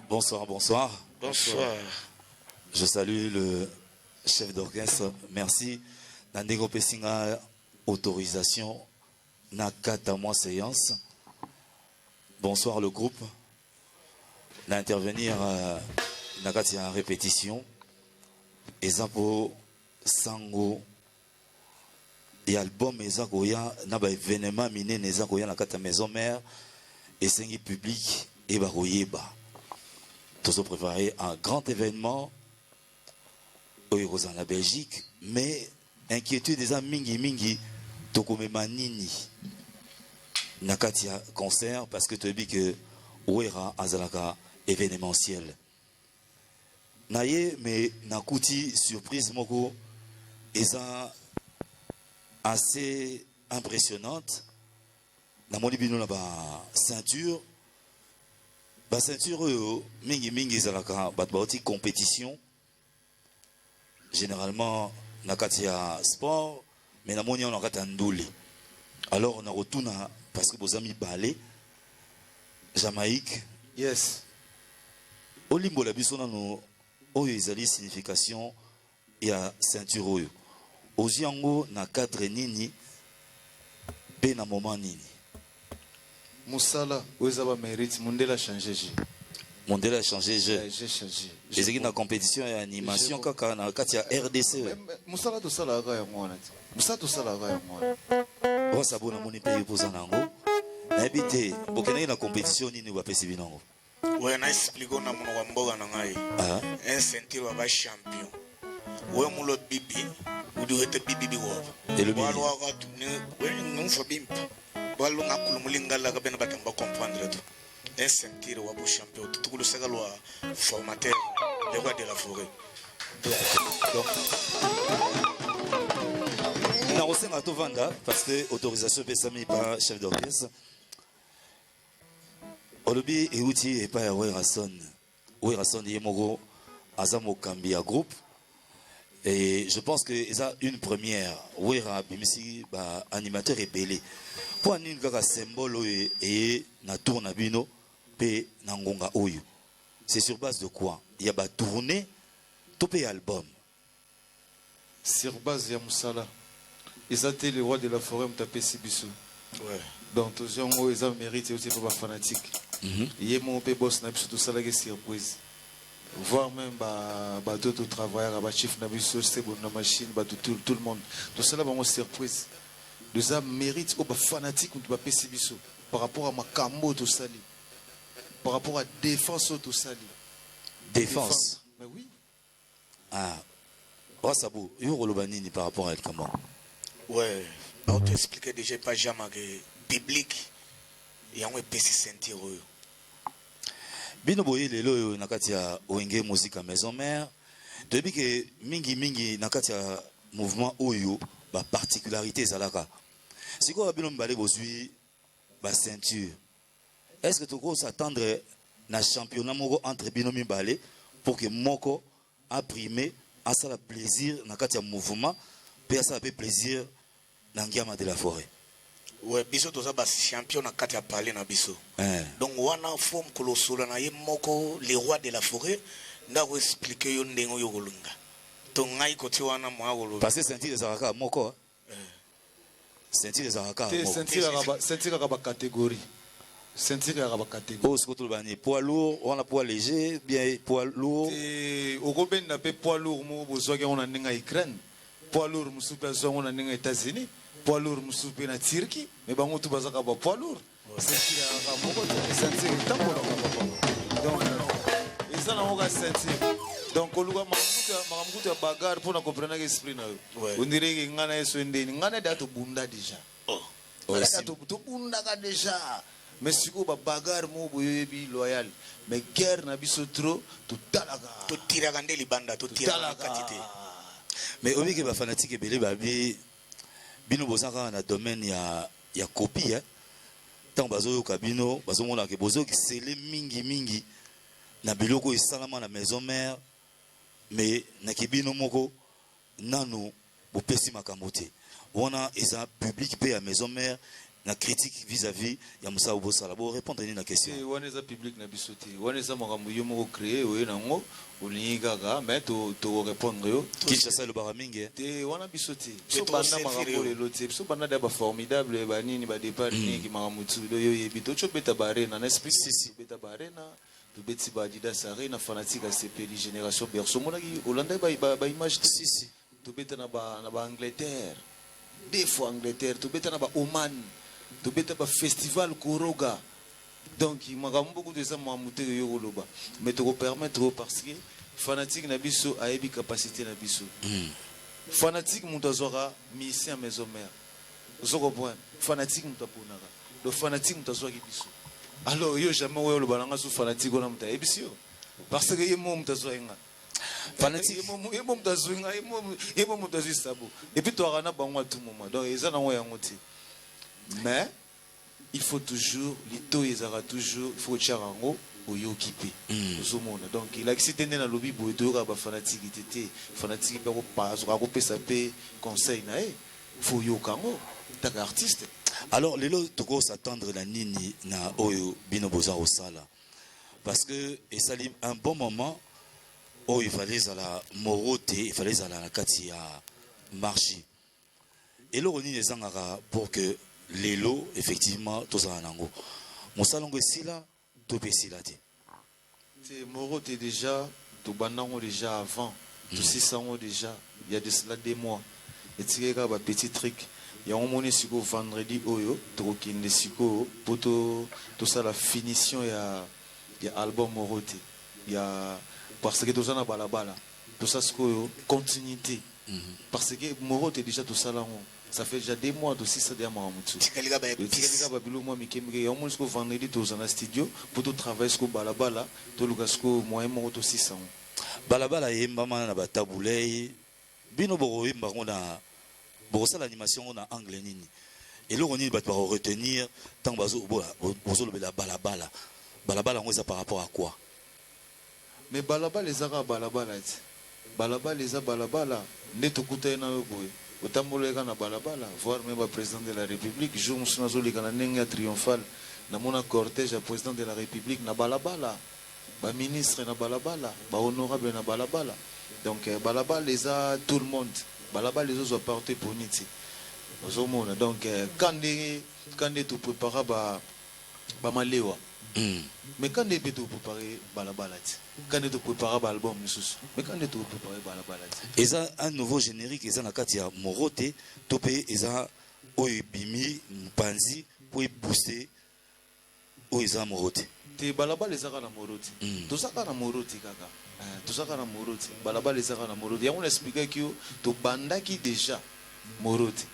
[SPEAKER 1] Bonsoir, bonsoir.
[SPEAKER 4] Bonsoir.
[SPEAKER 1] Je salue le chef d'orchestre. Merci. Nandego Pessinga, autorisation. Nakata moi séance. Bonsoir le groupe. D'intervenir Nakati en répétition. Ezapo Sango. Et album Ezakoya. Naba événement miné Nezakoya Nakata maison mère. Et Sengi public. Et Baroyeba. Tous ont préparé un grand événement au la Belgique, mais inquiétude des amis mingi tokome manini nakatia concert parce que tu as dit que ouera azalaka événementiel naye mais nakuti surprise moko eza assez impressionnante na moni bino na ba ceinture. La ceinture, mingi zalaka, batbauti compétition. Généralement, nakatia sport, mais na moni on a ndouli. Alors on a retourné parce que vos amis ballet, Jamaïque.
[SPEAKER 5] Yes.
[SPEAKER 1] Olimbo la bisona no oyo ezali signification ya ceinture oyo. Oziango na cadre nini, pe na moment nini.
[SPEAKER 5] Moussala, vous avez mérite, Mondela a changé.
[SPEAKER 1] Mondel a changé jeu.
[SPEAKER 5] J'ai changé.
[SPEAKER 1] Les équipes de compétition et animation quand on a RDC.
[SPEAKER 5] Moussala tout ça là moi. Moussala tout ça là moi.
[SPEAKER 1] On s'abonne à mon pays pour ça nango. Habité, bokene na compétition ni wa pesi binango.
[SPEAKER 4] Ouais, na expliquer na mon wamboga na ngai. Un ceinture va champion. Ouais mon lot bibi, ou du rete bibi wo.
[SPEAKER 1] Et le bibi.
[SPEAKER 4] Walo wa tourner, ouais non fa bimpa. Walo ngakulu mulingala ka bena batamba comprendre tout. Un ceinture wa bo champion. Tout le sagalo formateur les rois de la forêt.
[SPEAKER 1] Donc na osenga to vanda parce que autorisation pesami par chef d'orchestre. Olobi euti et pas Werason. Werason Yemogo Azamo Kambia groupe. Et je pense que ça une première. Wera bimisi ba animateur et belé. Pour un kaka symbole et na tourna bino pe na ngonga oyo. C'est sur base de quoi? Il y a ba tourner topé album.
[SPEAKER 5] Sur base de Moussala. Ils étaient les rois de la forêt, m'tapé Sibissou.
[SPEAKER 4] Ouais.
[SPEAKER 5] Donc, tous les gens, ils ont mérité aussi pour les fanatiques. Il y a mon boss, tout ça, la surprise. Voir même d'autres travailleurs, les chefs, la machine, tout le monde. Tout ça, c'est une surprise. Nous avons mérité aux fanatiques par rapport à ma cambo, tout ça. Par rapport à la défense, tout ça.
[SPEAKER 1] Défense.
[SPEAKER 5] Mais oui.
[SPEAKER 1] Ah. Wasabou, il y a par rapport à El Kamon.
[SPEAKER 4] Ouais, on t'expliquait déjà pas jamais que public et on est PC sentir.
[SPEAKER 1] Bino boye lelo nakati ya Wenge musique à maison mère. Depuis que mingi nakati ya mouvement oyo ba particularité zalaka. Siko bino mbale bozui ba ceinture. Est-ce que tu peux s'attendre na championnat moko entre bino mibale pour que moko a primé à ça le plaisir nakati ya mouvement puis à ça le plaisir Nangiama de la forêt.
[SPEAKER 4] Ouais, biso toza ba champion na kati ya parler na biso. Donc wana forme kolosula na ye moko les rois de la forêt nda ko expliquer yo ndengo yo kolunga. To ngai ko ti wana mo akolo.
[SPEAKER 1] Parce que sentir les araka moko. Sentir les araka moko.
[SPEAKER 5] Sentir la catégorie. Sentir la catégorie.
[SPEAKER 1] Oh, ce que tu bani poids lourd, on a poids léger, bien poids lourd.
[SPEAKER 5] Et au Robin n'a pas poids lourd mo bozo on a ninga Ukraine. Poids lourd musupe on a ninga États-Unis. Poids lourd musupe na Turquie. Mais bango tu bazaka ba poids lourd. Sentir la moko sentir tambola ba. Donc et ça na oga sentir. Donc oluga mamukuta bagarre pour na comprendre l'esprit na yo. On dirait que ngana eso ndeni ngana dato bunda déjà. Oh. Dato bunda ka déjà. Mais si vous avez bagarre, vous avez loyal. Mais guerre n'a pas trop, tout talaga.
[SPEAKER 4] Tout tiragande libanda, tout tiragande.
[SPEAKER 1] Mais au lieu que les fanatiques et les babis, bino bozanga na domaine ya copie hein. Tant bazo kabino, bazo mona ke bozo ki sele mingi na biloko esalama na maison mère. Mais na kibino moko nanu bo pesi makambo te. Wana eza public pe à maison mère. La critique vis-à-vis ya Moussa Obossala bo répondre à la question.
[SPEAKER 5] On est public na bisoté. On est makambo yo moko créer o nango olingaga mais to répondre yo.
[SPEAKER 1] Kinshasa le baramingi.
[SPEAKER 5] Te wana bisoté. So banda makambo le loté. So banda da ba formidable ba nini ba départ ni ki makambo tu yo yebito cho beta barena na esprit si beta barena. To beti ba Adidas arena fanatique à CPL génération berceau mona ki Hollande ba image si. To beta na ba Angleterre. Des fois Angleterre, to beta na ba Oman. Tu beta ba festival Koroga. Donc il m'a beaucoup de ça m'a monté yo koloba. Mais te permettre parce que fanatique na biso a ebi capacité na biso. Fanatique mutazora mission maison mère. Vous comprenez? Fanatique mutaponaka. Le fanatique mutazora ki biso. Alors yo jamais yo lo balanga sou fanatique ona muta ebisio. Parce que yemo mutazora nga. Fanatique yemo mutazora nga yemo mutazora sabo. Et puis tu arana bango à tout moment. Donc ils en ont yango ti. Mais il faut toujours, l'ito ezara toujours, il faut charango ou yokipe. Donc il a excité dans le lobby pour être ba fanatique était fanatique pour pas sur couper sa paix conseil na il faut yokango ta artiste.
[SPEAKER 1] Alors les lots toko s'attendre la nini na oyo bino boza au sala parce que et ça un bon moment où il fallait à la moroté, il fallait à la kati ya marché. Et là on y les angara pour que les lots, effectivement, tout ça en ango. mosalongo esila to pe esila te.
[SPEAKER 5] Moro t'es déjà, tout banango déjà avant, tout 600 déjà, il y a de cela 2 mois. Et tu regardes un petit truc, il y a un moment où vendredi, tout pour tout ça la finition, il y a album Moro t'es. Il y a parce que tout ça na balabala, tout ça c'est continuité. Parce que Moro t'es déjà tout ça là. Ça fait déjà 2 mois de 600 de Mahamoutou. Il y a un moment où vendredi, tu es dans le studio pour tout travailler sur Balabala, tout le monde moyen moto 600.
[SPEAKER 1] Balabala yemba mana ba tabulei bino boro yemba ngona boro ça l'animation en anglais nini. Et là on y va retenir tant bazo bozo le balabala. Balabala on ça par rapport à quoi?
[SPEAKER 5] Mais Balabala les ara Balabala. Balabala les a Balabala ne to kuta na boy. Otamboleka na balabala voir même le président de la République jour musunazo likana nenga triomphal na mona cortège à président de la République na balabala ba ministre na balabala ba honorable na balabala donc balabala les a tout le monde balabala les autres porter pour niti ozomona donc quand tu prépares ba malewa mais quand tu préparer balabala quand tu prépares l'album mais quand tu préparer balabala
[SPEAKER 1] et ça un nouveau générique et ça na kati ya Morote topé et ça oibimi mpanzi pour booster o eza Morote
[SPEAKER 5] te balabala les ara na Morote tout ça na Morote kaka tout ça na Morote balabala les ara na Morote ya on expliquer que to bandaki déjà Morote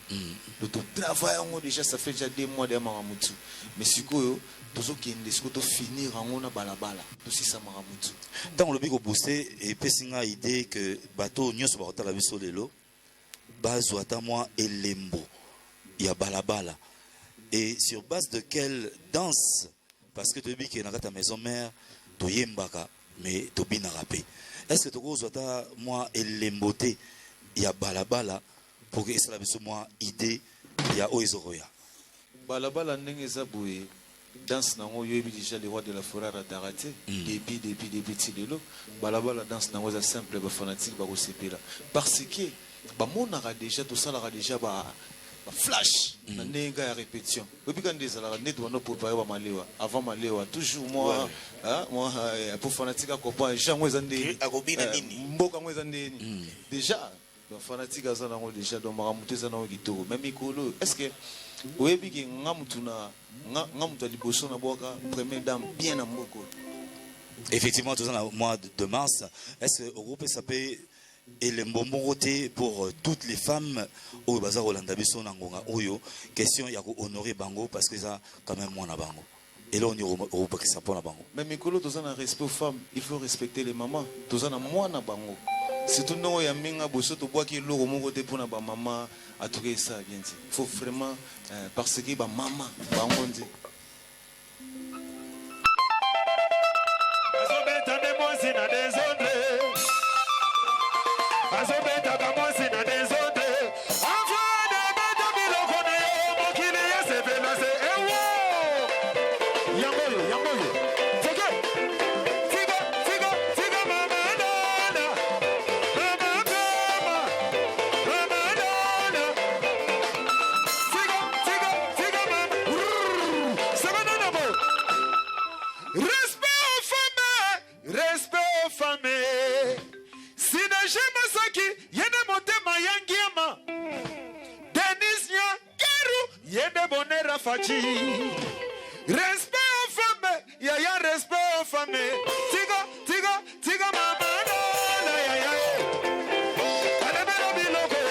[SPEAKER 5] le travail on déjà ça fait déjà 2 mois de Mahamoutou mais sikoyo tozo kende sikoyo to finir en on a balabala to si ça Mahamoutou
[SPEAKER 1] dans le bigo booster et pesinga idée que bateau nyonso ba kotala biso lelo bazwa ta moi elembo ya balabala et sur base de quelle danse parce que tu dis que dans ta maison mère to yembaka mais to bina rapé est-ce que tu kozwa ta moi elemboté ya balabala pour que cela soit moi idée ya oizoroya
[SPEAKER 5] balabala ndenge zaboué danse nango yo déjà les rois de la forêt à Daraté depuis tilelo balabala danse nango za simple ba fanatique ba kosepela parce que ba monara déjà tout ça la déjà ba flash na nenga ya répétition depuis quand des ala net wana préparer ba malewa avant malewa toujours moi moi pour fanatique à comprendre Jean Wezande
[SPEAKER 4] akobina nini
[SPEAKER 5] mboka Wezande déjà fanatique à ça nango déjà donc maramuté ça nango kitoko même ikolo est-ce que oyebi ki ngamutu liboso na boka première dame bien na mboko
[SPEAKER 1] effectivement tout ça le mois de mars est-ce que au groupe ça peut et les Morote pour toutes les femmes au bazar Rolanda biso na ngonga oyo question ya ko honorer bango parce que ça quand même moi na bango et là on y au pas que ça pour na bango
[SPEAKER 5] même ikolo tout ça na respect aux femmes il faut respecter les mamans tout ça na moi na bango surtout non ya minga boso to boki loko moko te pona ba mama à tout ça bien dit faut vraiment parce que ba mama bango ndi
[SPEAKER 6] azobeta de mosi na desordre azobeta ka mosi na desordre enfin de beta biloko na yo mokili ya se vela se ewo yangoyo fege figa mama nana mama kama mama nana figa mama sama nana bo respect aux femmes si na jema saki yene motema yangiama Denis nya keru yene bonera fachi respect aux femmes ya respect aux femmes tiga mama na ya adabelo biloko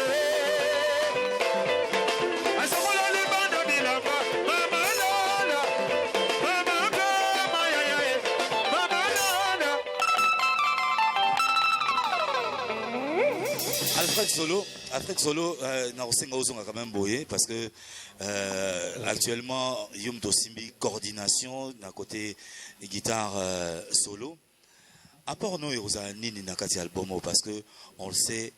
[SPEAKER 6] asomola libanda bilamba mama na mama kama ya mama na
[SPEAKER 1] Alfred Solo na osenga ozonga quand même boyé parce que actuellement Yum Tosimbi coordination d'un côté guitare solo à part nous yoza nini na kati album parce que on le sait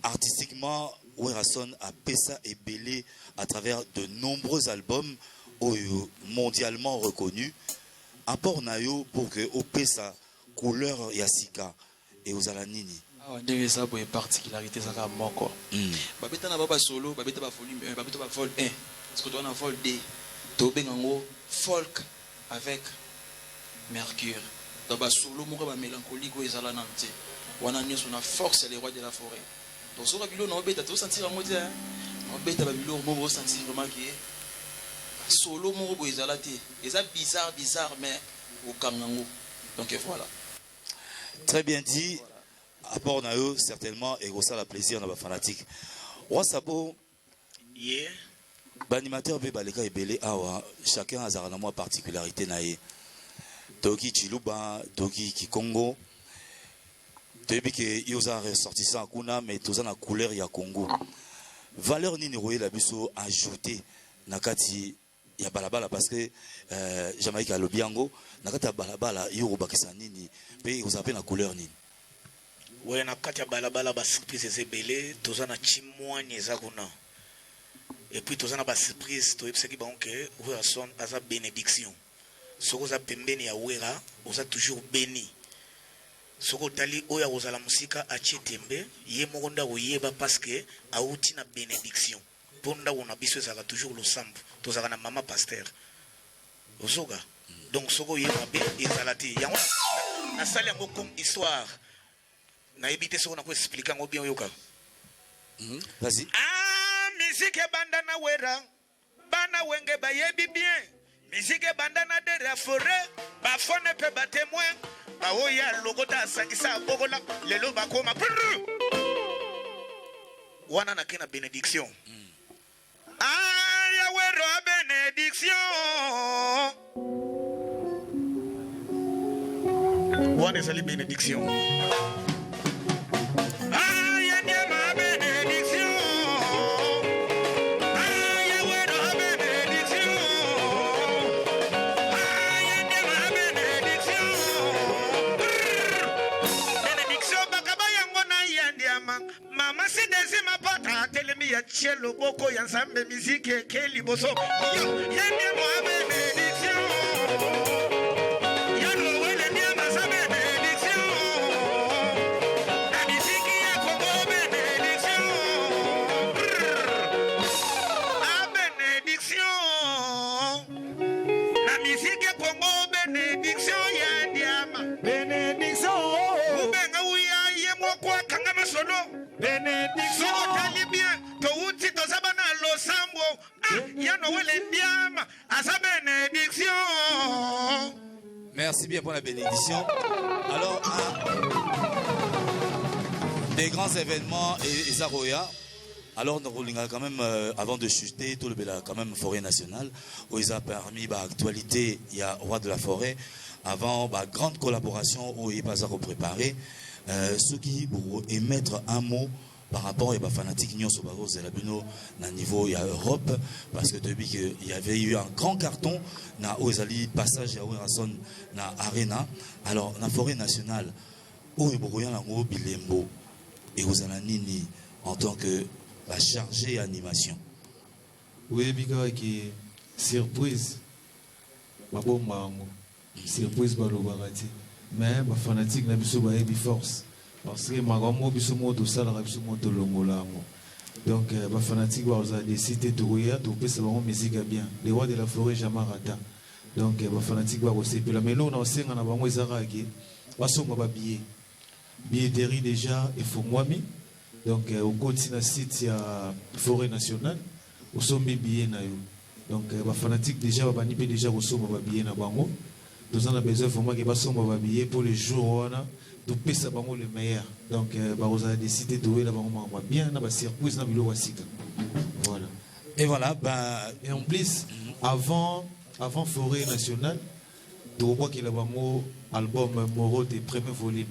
[SPEAKER 1] artistiquement Werason a pesa et belé à travers de nombreux albums mondialement reconnus à part nayo pour que au pesa couleur yasika et ozala nini
[SPEAKER 7] ndenge ça pour particularité ça ka moko babeta na baba solo babeta ba volume 1 babeta ba vol 1 parce que toi na vol 2 tobengango folk avec mercure. Dans le solo, mon mélancolique, où ils allaient nanti. On a mis son force les rois de la forêt. Donc, sur la bilo, on a sentir un mot. On bête à la bilo, on va sentir vraiment que solo, mon robot, ils allaient. Ils sont bizarre, mais au Kangango. Donc, voilà.
[SPEAKER 1] Très bien dit. Apport na eux, certainement, et ça la plaisir dans les fanatiques. Wasabo,
[SPEAKER 4] Yeah.
[SPEAKER 1] l'animateur be baleka ebele awa, chacun a sa particularité naïe. Toki Chiluba, Toki Kikongo. Depuis que yosa ressortissant à Kuna, mais tous en couleur ya Congo. Valeur ni roye la biso ajouté nakati ya balabala parce que Jamaïque a lobiango nakati ya balabala yoruba kisanini pe vous appelez la couleur ni.
[SPEAKER 4] Ouais, nakati ya balabala ba surprise ezebele, tous en chimwani ezakuna. Et puis tous en ba surprise, to epseki ba onke, oya son aza bénédiction. Soko za pembeni ya wera, oza toujours béni. Soko tali oya ozala musika achi tembe, ye mokonda oyeba parce que auti na bénédiction. Ponda ona biso ezaka toujours le sambu, tozaka na mama pasteur. Ozoga. Donc soko ye mabe ezalati. Yango na sali yango comme histoire. Na ebité soko na ko expliquer ngo bien yoka.
[SPEAKER 1] Vas-y.
[SPEAKER 4] Ah, musique banda na wera. Bana wenge ba yebi bien. Musique bandana de la forêt, ba fone pe ba témoin, ba oya logota sangisa gogola, lelo ba koma. Wana na kena bénédiction. Ah, ya wero a bénédiction. Wana sali bénédiction. Ah, ya nyama bénédiction. Mama si dezima pata telemi ya chelo boko ya nsambe miziki keli boso yo yende mo benediction ya no wele ni amasa benediction na miziki ya Congo benediction a benediction na miziki ya Congo benediction ya ndiama benediction ubenga uya ye mokwa kangama solo bénédiction tali bien to uti to sabana lo sambo ya no wele ndiama asa bénédiction.
[SPEAKER 1] Merci bien pour la bénédiction. Alors, des grands événements et Zaroya. Alors, nous avons quand même, avant de chuter, tout le Bela, quand même, forêt nationale, où ils ont permis, actualité, il y a Roi de la Forêt, avant, grande collaboration, où il va se préparer. Ceux qui pour émettre un mot par rapport à fanatique Nyon Sobago Zelabuno na niveau il y a Europe parce que depuis qu'il y avait eu un grand carton na Ozali passage à Werason na Arena alors na forêt nationale où il y a un bilembo et Ozala Nini en tant que chargé animation.
[SPEAKER 5] Oui, bika qui surprise mabo mango surprise balobarati. Mais les fanatiques n'ont pas de force. Parce que les fanatiques ont de l'ongolamo. Donc, les fanatiques ont décidé de faire la musique bien. Les rois de la forêt, jamais raté. Donc, les fanatiques ont décidé de faire. Mais là, on a aussi un billet. Billetterie déjà, il faut moi. Donc, on continue le site de la forêt nationale. On a des billets. Donc, les fanatiques déjà, on a déjà reçu des billets. Nous avons besoin de faire des billets pour les jours où nous avons le meilleur. Donc, nous avons décidé de faire bien, nous avons surprise, nous voilà.
[SPEAKER 1] Et voilà.
[SPEAKER 5] Et en plus, avant Forêt Nationale, nous avons qu'il y a un album Moro des premiers volumes.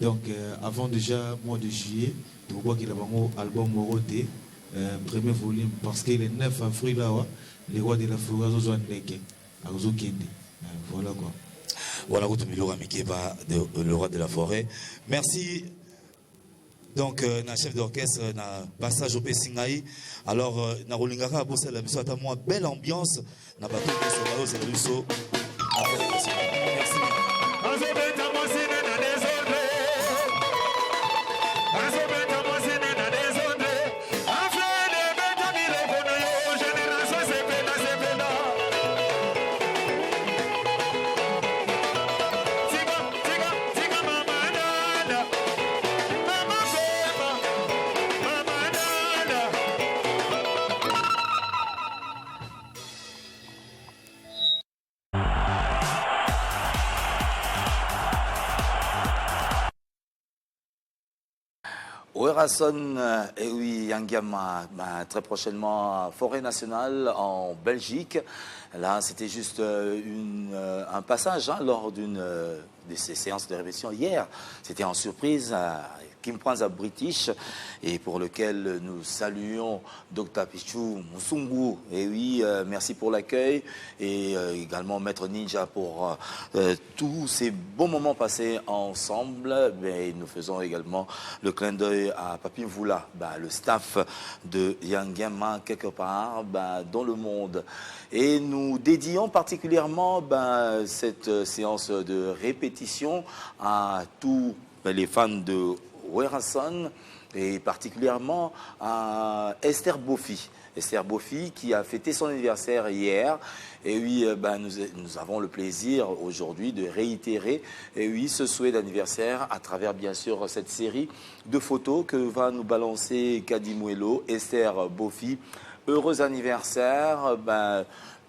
[SPEAKER 5] Donc, avant déjà mois de juillet, nous avons qu'il y a un album Moro des premiers volumes. Parce que le 9 avril, là, les rois de la forêt ont été voilà quoi.
[SPEAKER 1] Voilà, le roi de la forêt. Merci. Donc, na chef d'orchestre, na passage au Pessingaï. Alors, na Rolingara, à Bossa, la mission à moi, belle ambiance. Na bateau de c'est la mission. Merci. Werason, et oui, Yangama, très prochainement, Forêt Nationale en Belgique. Là, c'était juste un passage lors d'une de ces séances de répétition hier. C'était en surprise à Kim Pranza British et pour lequel nous saluons Dr Pichou Musungu. Et oui, merci pour l'accueil et également Maître Ninja pour tous ces bons moments passés ensemble. Mais nous faisons également le clin d'œil à Papi Mvula, le staff de Yangama quelque part dans le monde. Et nous dédions particulièrement cette séance de répétition à tous les fans de Werason et particulièrement à Esther Bofi. Esther Bofi qui a fêté son anniversaire hier. Et oui, nous avons le plaisir aujourd'hui de réitérer ce souhait d'anniversaire à travers bien sûr cette série de photos que va nous balancer Kadimuelo. Esther Bofi, heureux anniversaire.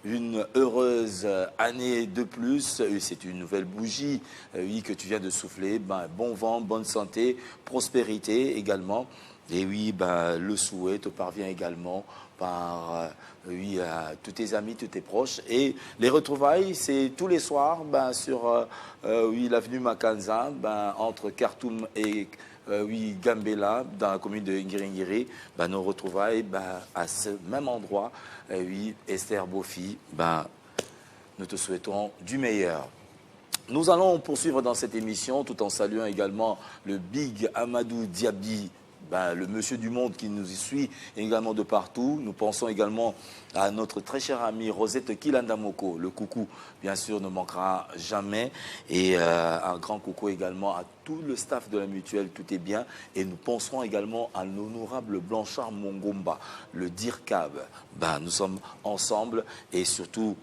[SPEAKER 1] Une heureuse année de plus, c'est une nouvelle bougie que tu viens de souffler, bon vent, bonne santé, prospérité également. Et oui, le souhait te parvient également par tous tes amis, tous tes proches. Et les retrouvailles, c'est tous les soirs sur l'avenue Makanza, entre Khartoum et Gambela, dans la commune de Ngiringiri. Nos retrouvailles à ce même endroit. Esther Bofi, nous te souhaitons du meilleur. Nous allons poursuivre dans cette émission tout en saluant également le Big Amadou Diaby, le monsieur du monde qui nous y suit également de partout. Nous pensons également à notre très chère amie Rosette Kilandamoko. Le coucou, bien sûr, ne manquera jamais. Et un grand coucou également à tout le staff de la mutuelle, tout est bien. Et nous penserons également à l'honorable Blanchard Mongomba, le DIRCAB. Nous sommes ensemble et surtout,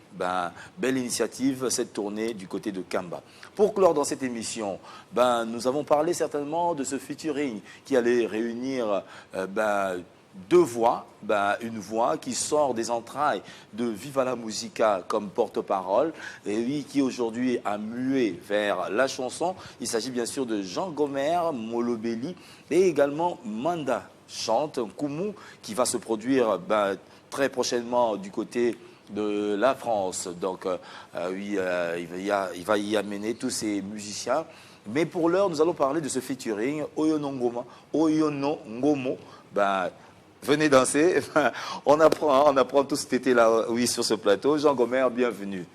[SPEAKER 1] belle initiative, cette tournée du côté de Kamba. Pour clore dans cette émission, nous avons parlé certainement de ce featuring qui allait réunir deux voix, une voix qui sort des entrailles de Viva la Musica comme porte-parole et lui qui aujourd'hui a mué vers la chanson. Il s'agit bien sûr de Jean Gomer, Molobeli et également Manda Chante, Koumou, qui va se produire très prochainement du côté de la France. Donc il va y amener tous ces musiciens. Mais pour l'heure, nous allons parler de ce featuring Oyono Ngomo. Venez danser. On apprend tout cet été-là, sur ce plateau. Jean Gomer, bienvenue.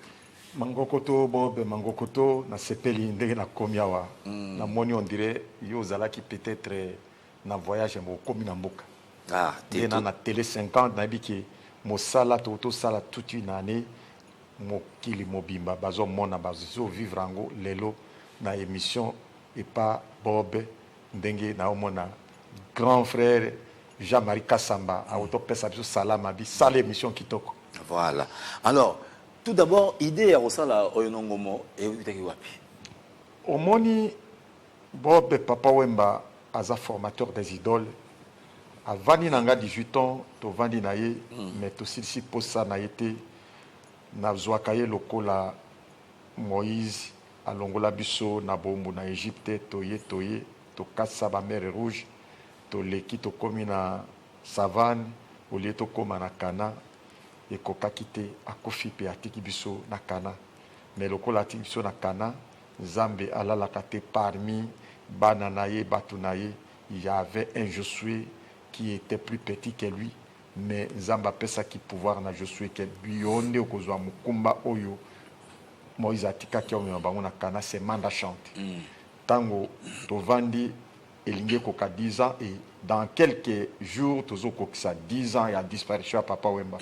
[SPEAKER 8] Mangokoto, Bob, Mangokoto, na sepeli ndenge na komiawa. Na moni on dirait yo zalaki peut-être na voyage mo komi na mboka. T'es na télé 50 na biki mo sala toto sala toute une année mo kili mobimba bazo mona bazo vivre ango lelo na émission et pas Bob ndenge na omona grand frère Jean-Marie Kassamba a autopesa biso salama bi sala émission kitoko.
[SPEAKER 1] Voilà. Alors, tout d'abord, idée à Rosala Oyonongomo et utaki wapi.
[SPEAKER 8] Omoni Bob Papa Wemba aza formateur des idoles. A vandi nanga 18 ans, to vandi na ye, mais to silisi posa na yete na zwakaye lokola Moïse alongola biso na bombu na Égypte toye to kasa ba mer rouge. To leki to komi na savane olie to koma na kana e kokakite akofi pe atiki biso na kana mais lokola atiki biso na kana Nzambe alalaka te parmi bana na ye batu na ye il y avait un Josué qui était plus petit que lui mais Nzambe apesaki pouvoir na Josué que lui onde okozwa mukumba oyo Moïse atikaki omema bango na kana c'est Manda Chante tango to vandi elingi koka 10 ans et dans quelques jours tozo kokisa 10 ans ya disparition ya Papa Wemba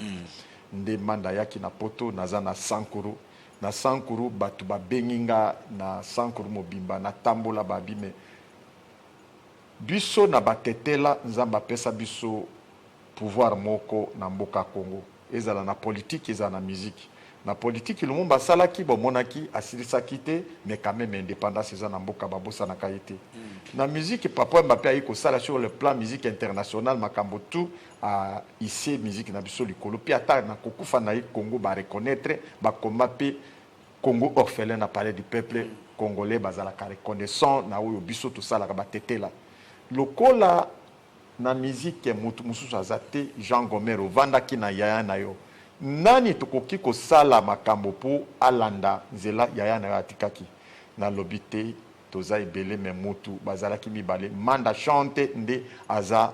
[SPEAKER 8] nde manda yaki na poto naza na Sankuru batu babenginga na Sankuru mobimba na tambola babime biso na batetela Nzamba pesa biso pouvoir moko na mboka Congo ezala na politique ezala na musique na politique le monde basalaki bomonaki asilisaki te mais quand même indépendance eza na mboka babosa na kaité na musique Papa Mbappé ayi ko sala sur le plan musique international makambo tout a ici musique na biso likolo pi ata na kokufa na Congo ba reconnaître ba combat pe Congo orphelin na parler du peuple congolais bazala ka reconnaissant na oyo biso to sala ka batetela lokola na musique mutu mususu azate Jean Gomero vandaki na yaya na yo nani tokoki kosala makambo po alanda nzela yaya na atikaki na lobité toza ebele me mutu bazalaki mibale manda chante nde aza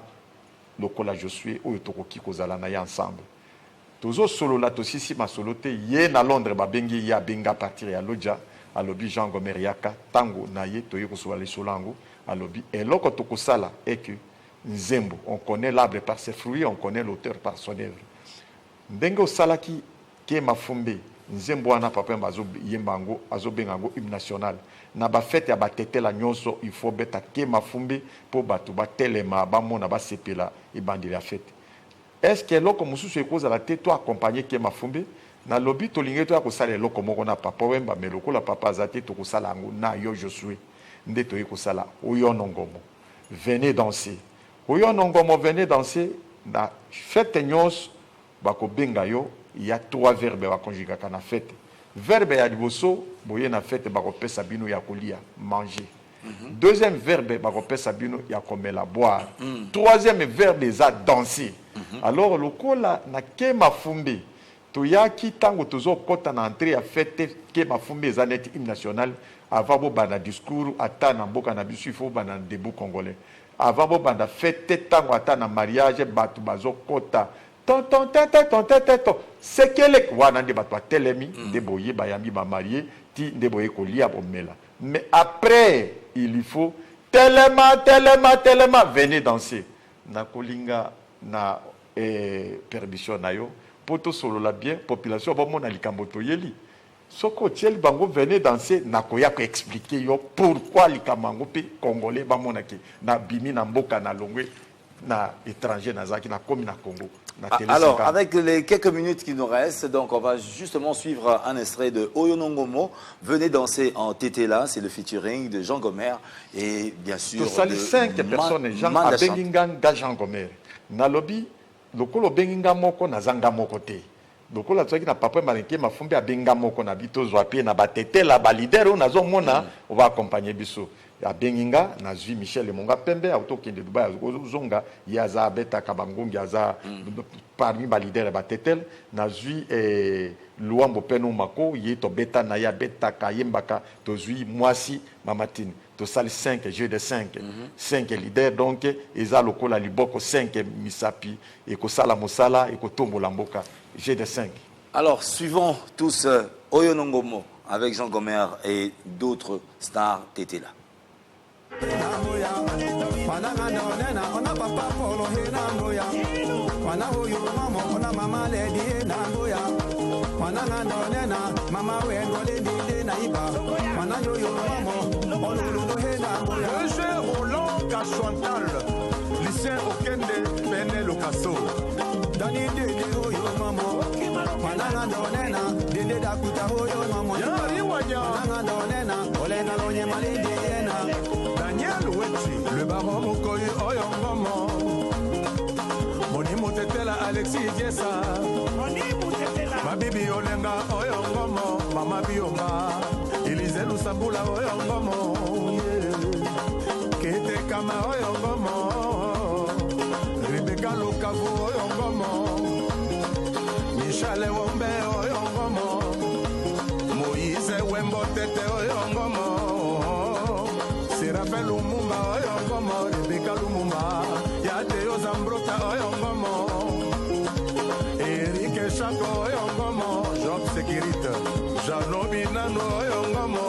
[SPEAKER 8] lokola Josué oyo tokoki kozala na ya ensemble tozo solo la tosisi masolo te ye na Londres babengi ya benga partir ya Lodja alobi Jean Gomer yaka tango na ye toye kosola le solango alobi eloko tokosala est que nzembo on connaît l'arbre par ses fruits on connaît l'auteur par son œuvre ndenge osalaki ke mafumbe nzembo wana papa mbazo yembango azobengango hymne national na ba fête ya batetela nyonso il faut beta ke mafumbe po batu batelema bamona basepela ebandeli ya fête est-ce que loko mususu ekozala te to accompagner ke mafumbe na lobi tolinge to akosala eloko moko na papa wemba me lokola papa azate to kosala ngo na yo Josué nde to ekosala oyo nongomo venez danser oyo nongomo venez danser na fête nyonso bako benga yo il y a 3 verbes ba conjugaka na fête verbe ya liboso boye na fête bako pesa bino ya kolia manger deuxième verbe bako pesa bino ya komela boire troisième verbe eza danser alors lokola na ke mafumbe toyaki tango tozo kota na entrée ya fête ke mafumbe eza net hymne national avant bo bana discours ata na mboka na bisu fo bana debout congolais avant bo bana fête tango ata na mariage batu bazo kota ton sekelek wana nde bato atelemi nde boye bayambi ba marié ti nde boye kolia bomela mais après il faut tellement venez danser na kolinga na permission na yo poto solo la bien population ba mona likambo to yeli soko tiel bango venez danser na koya ko expliquer yo pourquoi likamango pe congolais ba mona ki na bimi na mboka na longwe na étranger na zaki na komi na Congo.
[SPEAKER 1] Alors, avec les quelques minutes qui nous restent, donc on va justement suivre un extrait de Oyo Nongomo. Venez danser en Tétéla, c'est le featuring de Jean Gomer et bien sûr
[SPEAKER 8] de 5 personnes, Jean Abengingan ga Jean Gomer. Na lobby, lokolo benginga moko na zanga moko te. Lokola tsaki na papa malinke mafumbi abenga moko na bito zwapi na batetela ba leader on nazo mona on va accompagner biso. Ya benginga na zui Michel Monga Pembe autokende Dubai zonga yaza beta kabangongi yaza parmi ba leader ba tetel na zui Luambo Peno Mako yeto beta na ya beta kayembaka to zui Mwasi Mamatine to sali 5 jeu de 5 5 leaders donc eza lokola liboko 5 misapi et ko sala mosala et ko tombola mboka jeu de 5.
[SPEAKER 1] Alors suivons tous Oyo Nongomo avec Jean Gomer et d'autres stars Tétéla.
[SPEAKER 6] Monsieur Roland Kachouantal, lycéen Okende, Bené Locasso. Dani Dede Oyo Mamo, Manana Donena, Dede Dakuta Oyo Mamo, Yari Wanya, Manana Donena, Olena Lonye Malediena, Daniel Wetsi, le baron Mokoy Oyo Mamo, Moni Motetela Alexis Diesa, Ma Bibi Olenga Oyo Mamo, Mama Bioma, Elise Lusambula Oyo Mamo, Kete Kama Oyo Mamo, Rebecca Lokavu Oyo Mamo, Michele Wombe Oyo Mamo, Moïse Wembo Tete Oyo Mamo, Serafel Lumumba Oyo Mamo, Rebecca Lumumba, Yadeo Zambrota Oyo Mamo, Eric Chako Oyo Mamo, Job Sécurité, Jano Binano Oyo Mamo,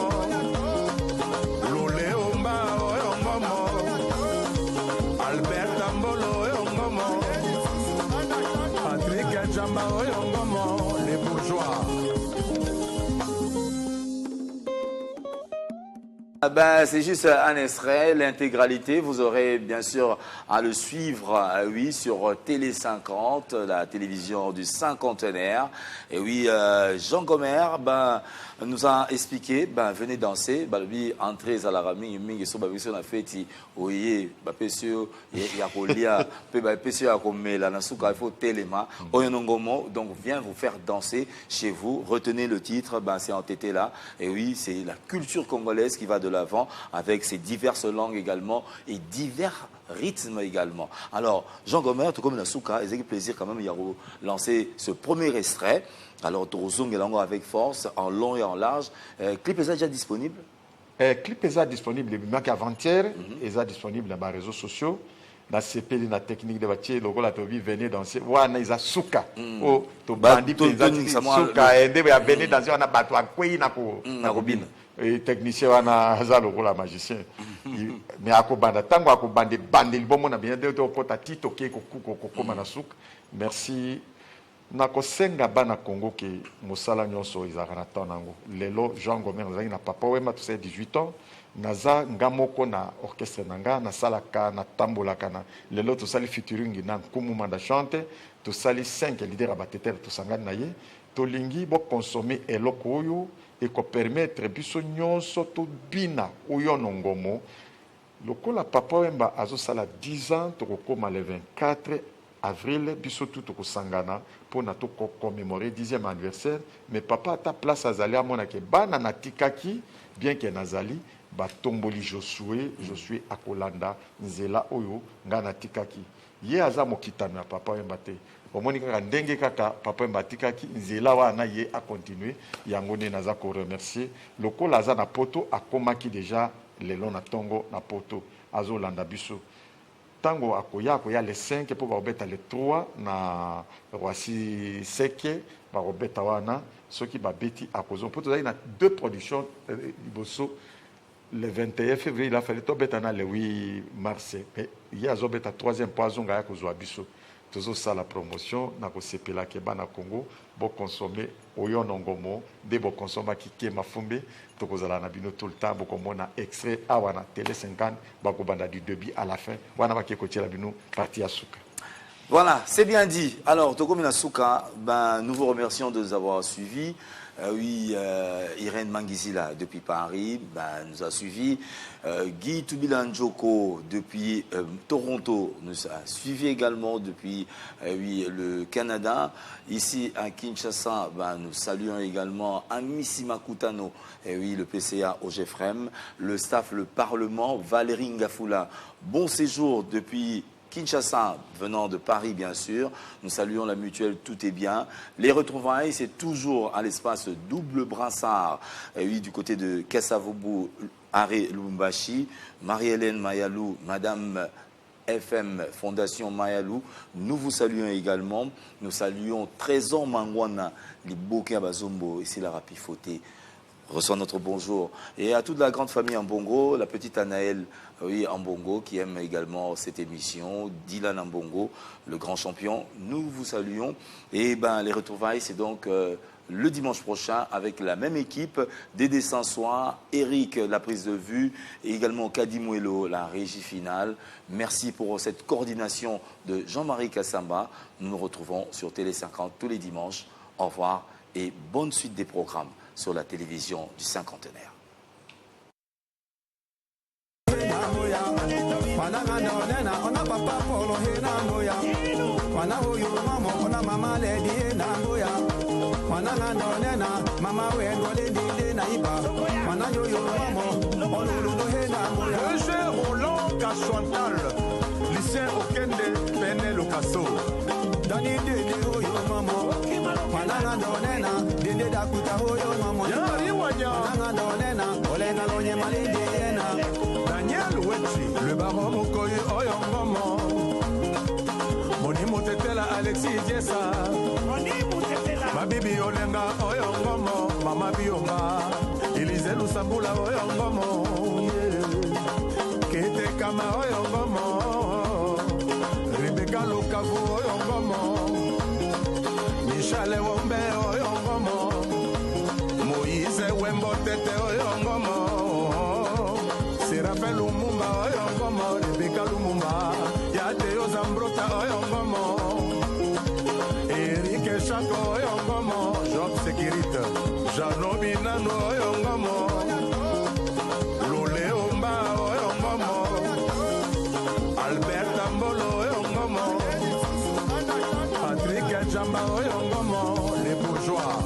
[SPEAKER 6] Lole Omba Oyo Mamo, Albert Tambolo Oyo Mamo, Patrick Jamba Oyo Mamo, les bourgeois.
[SPEAKER 1] Ben, c'est juste un extrait, l'intégralité, vous aurez bien sûr à le suivre, oui, sur Télé 50, la télévision du cinquantenaire. Et oui, Jean Gomer, ben, nous a expliqué, ben, venez danser, ben, lui, entrez à la rami, mingi so, ben, on a fait, oye, ben, pesio, yakolia, ben, pesio yakomela, nasuka, il faut téléma, oyonongomo, donc viens vous faire danser chez vous, retenez le titre, ben, c'est en tété là. Et oui, c'est la culture congolaise qui va de l'avant avec ses diverses langues également et divers rythme également. Alors, Jean Gomer, tout comme Nasuka, il a plaisir quand même de lancer ce premier extrait. Alors, Torozong est avec force, en long et en large. Clip est déjà disponible?
[SPEAKER 8] Clip est disponible, même qu'avant-hier, est disponible dans les réseaux sociaux. Dans CP, dans la technique de bâtir, le gars tobi venir danser. Wana isa suka. Oh, to bandi peza suka. Ende ya venir danser, on a battu à quoi na robine. Et technicien wana haza le gars magicien. Mais ako banda tango ako bande bande le bon mon a bien de to kota tito ke ko na suka. Merci. Nakosenga bana Congo ke mosala nyonso izaka na tonango. Lelo Jean Gomer na papa wema tu sais 18 ans. Naza ngamoko na orchestre nanga na salaka na tambolaka na lelo to sali featuring na kumu manda chante to sali 5 leaders abateter to sangana na ye to lingi bo consommer eloko oyo e ko permettre biso nyonso to bina oyo nongomo lokola papa wemba azo sala 10 ans to kokoma le 24 avril biso tout to sangana pour na to commémorer 10e anniversaire mais papa ta place azali amona ke bana na tikaki bien que nazali batomboli Josué akolanda nzela oyo ngana tikaki ye aza mokitano ya papa mbate omoni kaka ndenge kaka papa mbatikaki nzela wana ye a continuer yango ne naza ko remercier lokola aza na poto akomaki déjà lelo na tongo na poto azolanda biso tango akoya le 5 pour babeta le 3 na Roissy Seke babeta wana soki babeti akozo poto na deux productions liboso. Le 21 février, il a fallu tout bêta le 8 mars. Mais il y a un 3e poison à Biso. Toujours ça la promotion, na ko sepela ke bana Congo, bo consommer oyo nongomo, de bo consommer ki ke mafumbe, to kozala na bino tout le temps, bo komona extrait awana télé 50, ba ko banda du début à la fin, wana ba ke ko tela bino partie à Souka.
[SPEAKER 1] Voilà, c'est bien dit. Alors, Tokomina Souka, nous vous remercions de nous avoir suivis. Irène Mangizila depuis Paris nous a suivis. Guy Tubilanjoko depuis Toronto nous a suivis également depuis le Canada. Ici à Kinshasa, nous saluons également Amissi Makutano, le PCA au GFREM, le staff, le Parlement, Valérie Ngafula. Bon séjour depuis Kinshasa, venant de Paris bien sûr, nous saluons la mutuelle Tout est bien. Les retrouvailles, c'est toujours à l'espace Double Brassard, du côté de Kessavoubou, Aré Lumbashi, Marie-Hélène Mayalou, Madame FM Fondation Mayalou. Nous vous saluons également. Nous saluons Trésor Mangwana, Liboké Abazombo, ici la Rapifoté. Reçoit notre bonjour. Et à toute la grande famille en Bongo, la petite Anaël en Bongo qui aime également cette émission, Dylan en Bongo, le grand champion, nous vous saluons. Et les retrouvailles, c'est donc le dimanche prochain avec la même équipe, Dédé Sansois, Eric, la prise de vue, et également Kadimouelo, la régie finale. Merci pour cette coordination de Jean-Marie Kassamba. Nous nous retrouvons sur Télé 50 tous les dimanches. Au revoir et bonne suite des programmes sur la télévision du cinquantenaire.
[SPEAKER 6] Monsieur Roland Kachouantal, lycée Okende, Pene Locasso. Dani Dede Oyo Mamo, Manana Donena, Dede Dakuta Oyo Mamo, Manana Donena, Olenga Lonye Malindena, Daniel Wetchi, le baron Mokoye Oyo Mamo, Moni Motetela Alexis Diesa, Ma bibi Olenga Oyo Mamo, Mama Bioma, Elise Lusambula Oyo Mamo, Kete Kama Oyo Mamo, Rebecca Lokavu Oyo Mamo, Michelle Wombe Oyo Mamo, Moïse Wembo Tete Oyo Mamo, Serafel Lumumba Oyo Mamo, Rebecca Lumumba, Yadeo Zambrota Oyo Mamo, Eric Chako Oyo Mamo, Job Sécurité, Jano Binano Oyo Mamo, Loleomba Oyo Mamo, Albert Ambolo Oyo Mamo, Patrick Jamba Oyo Mamo, les bourgeois.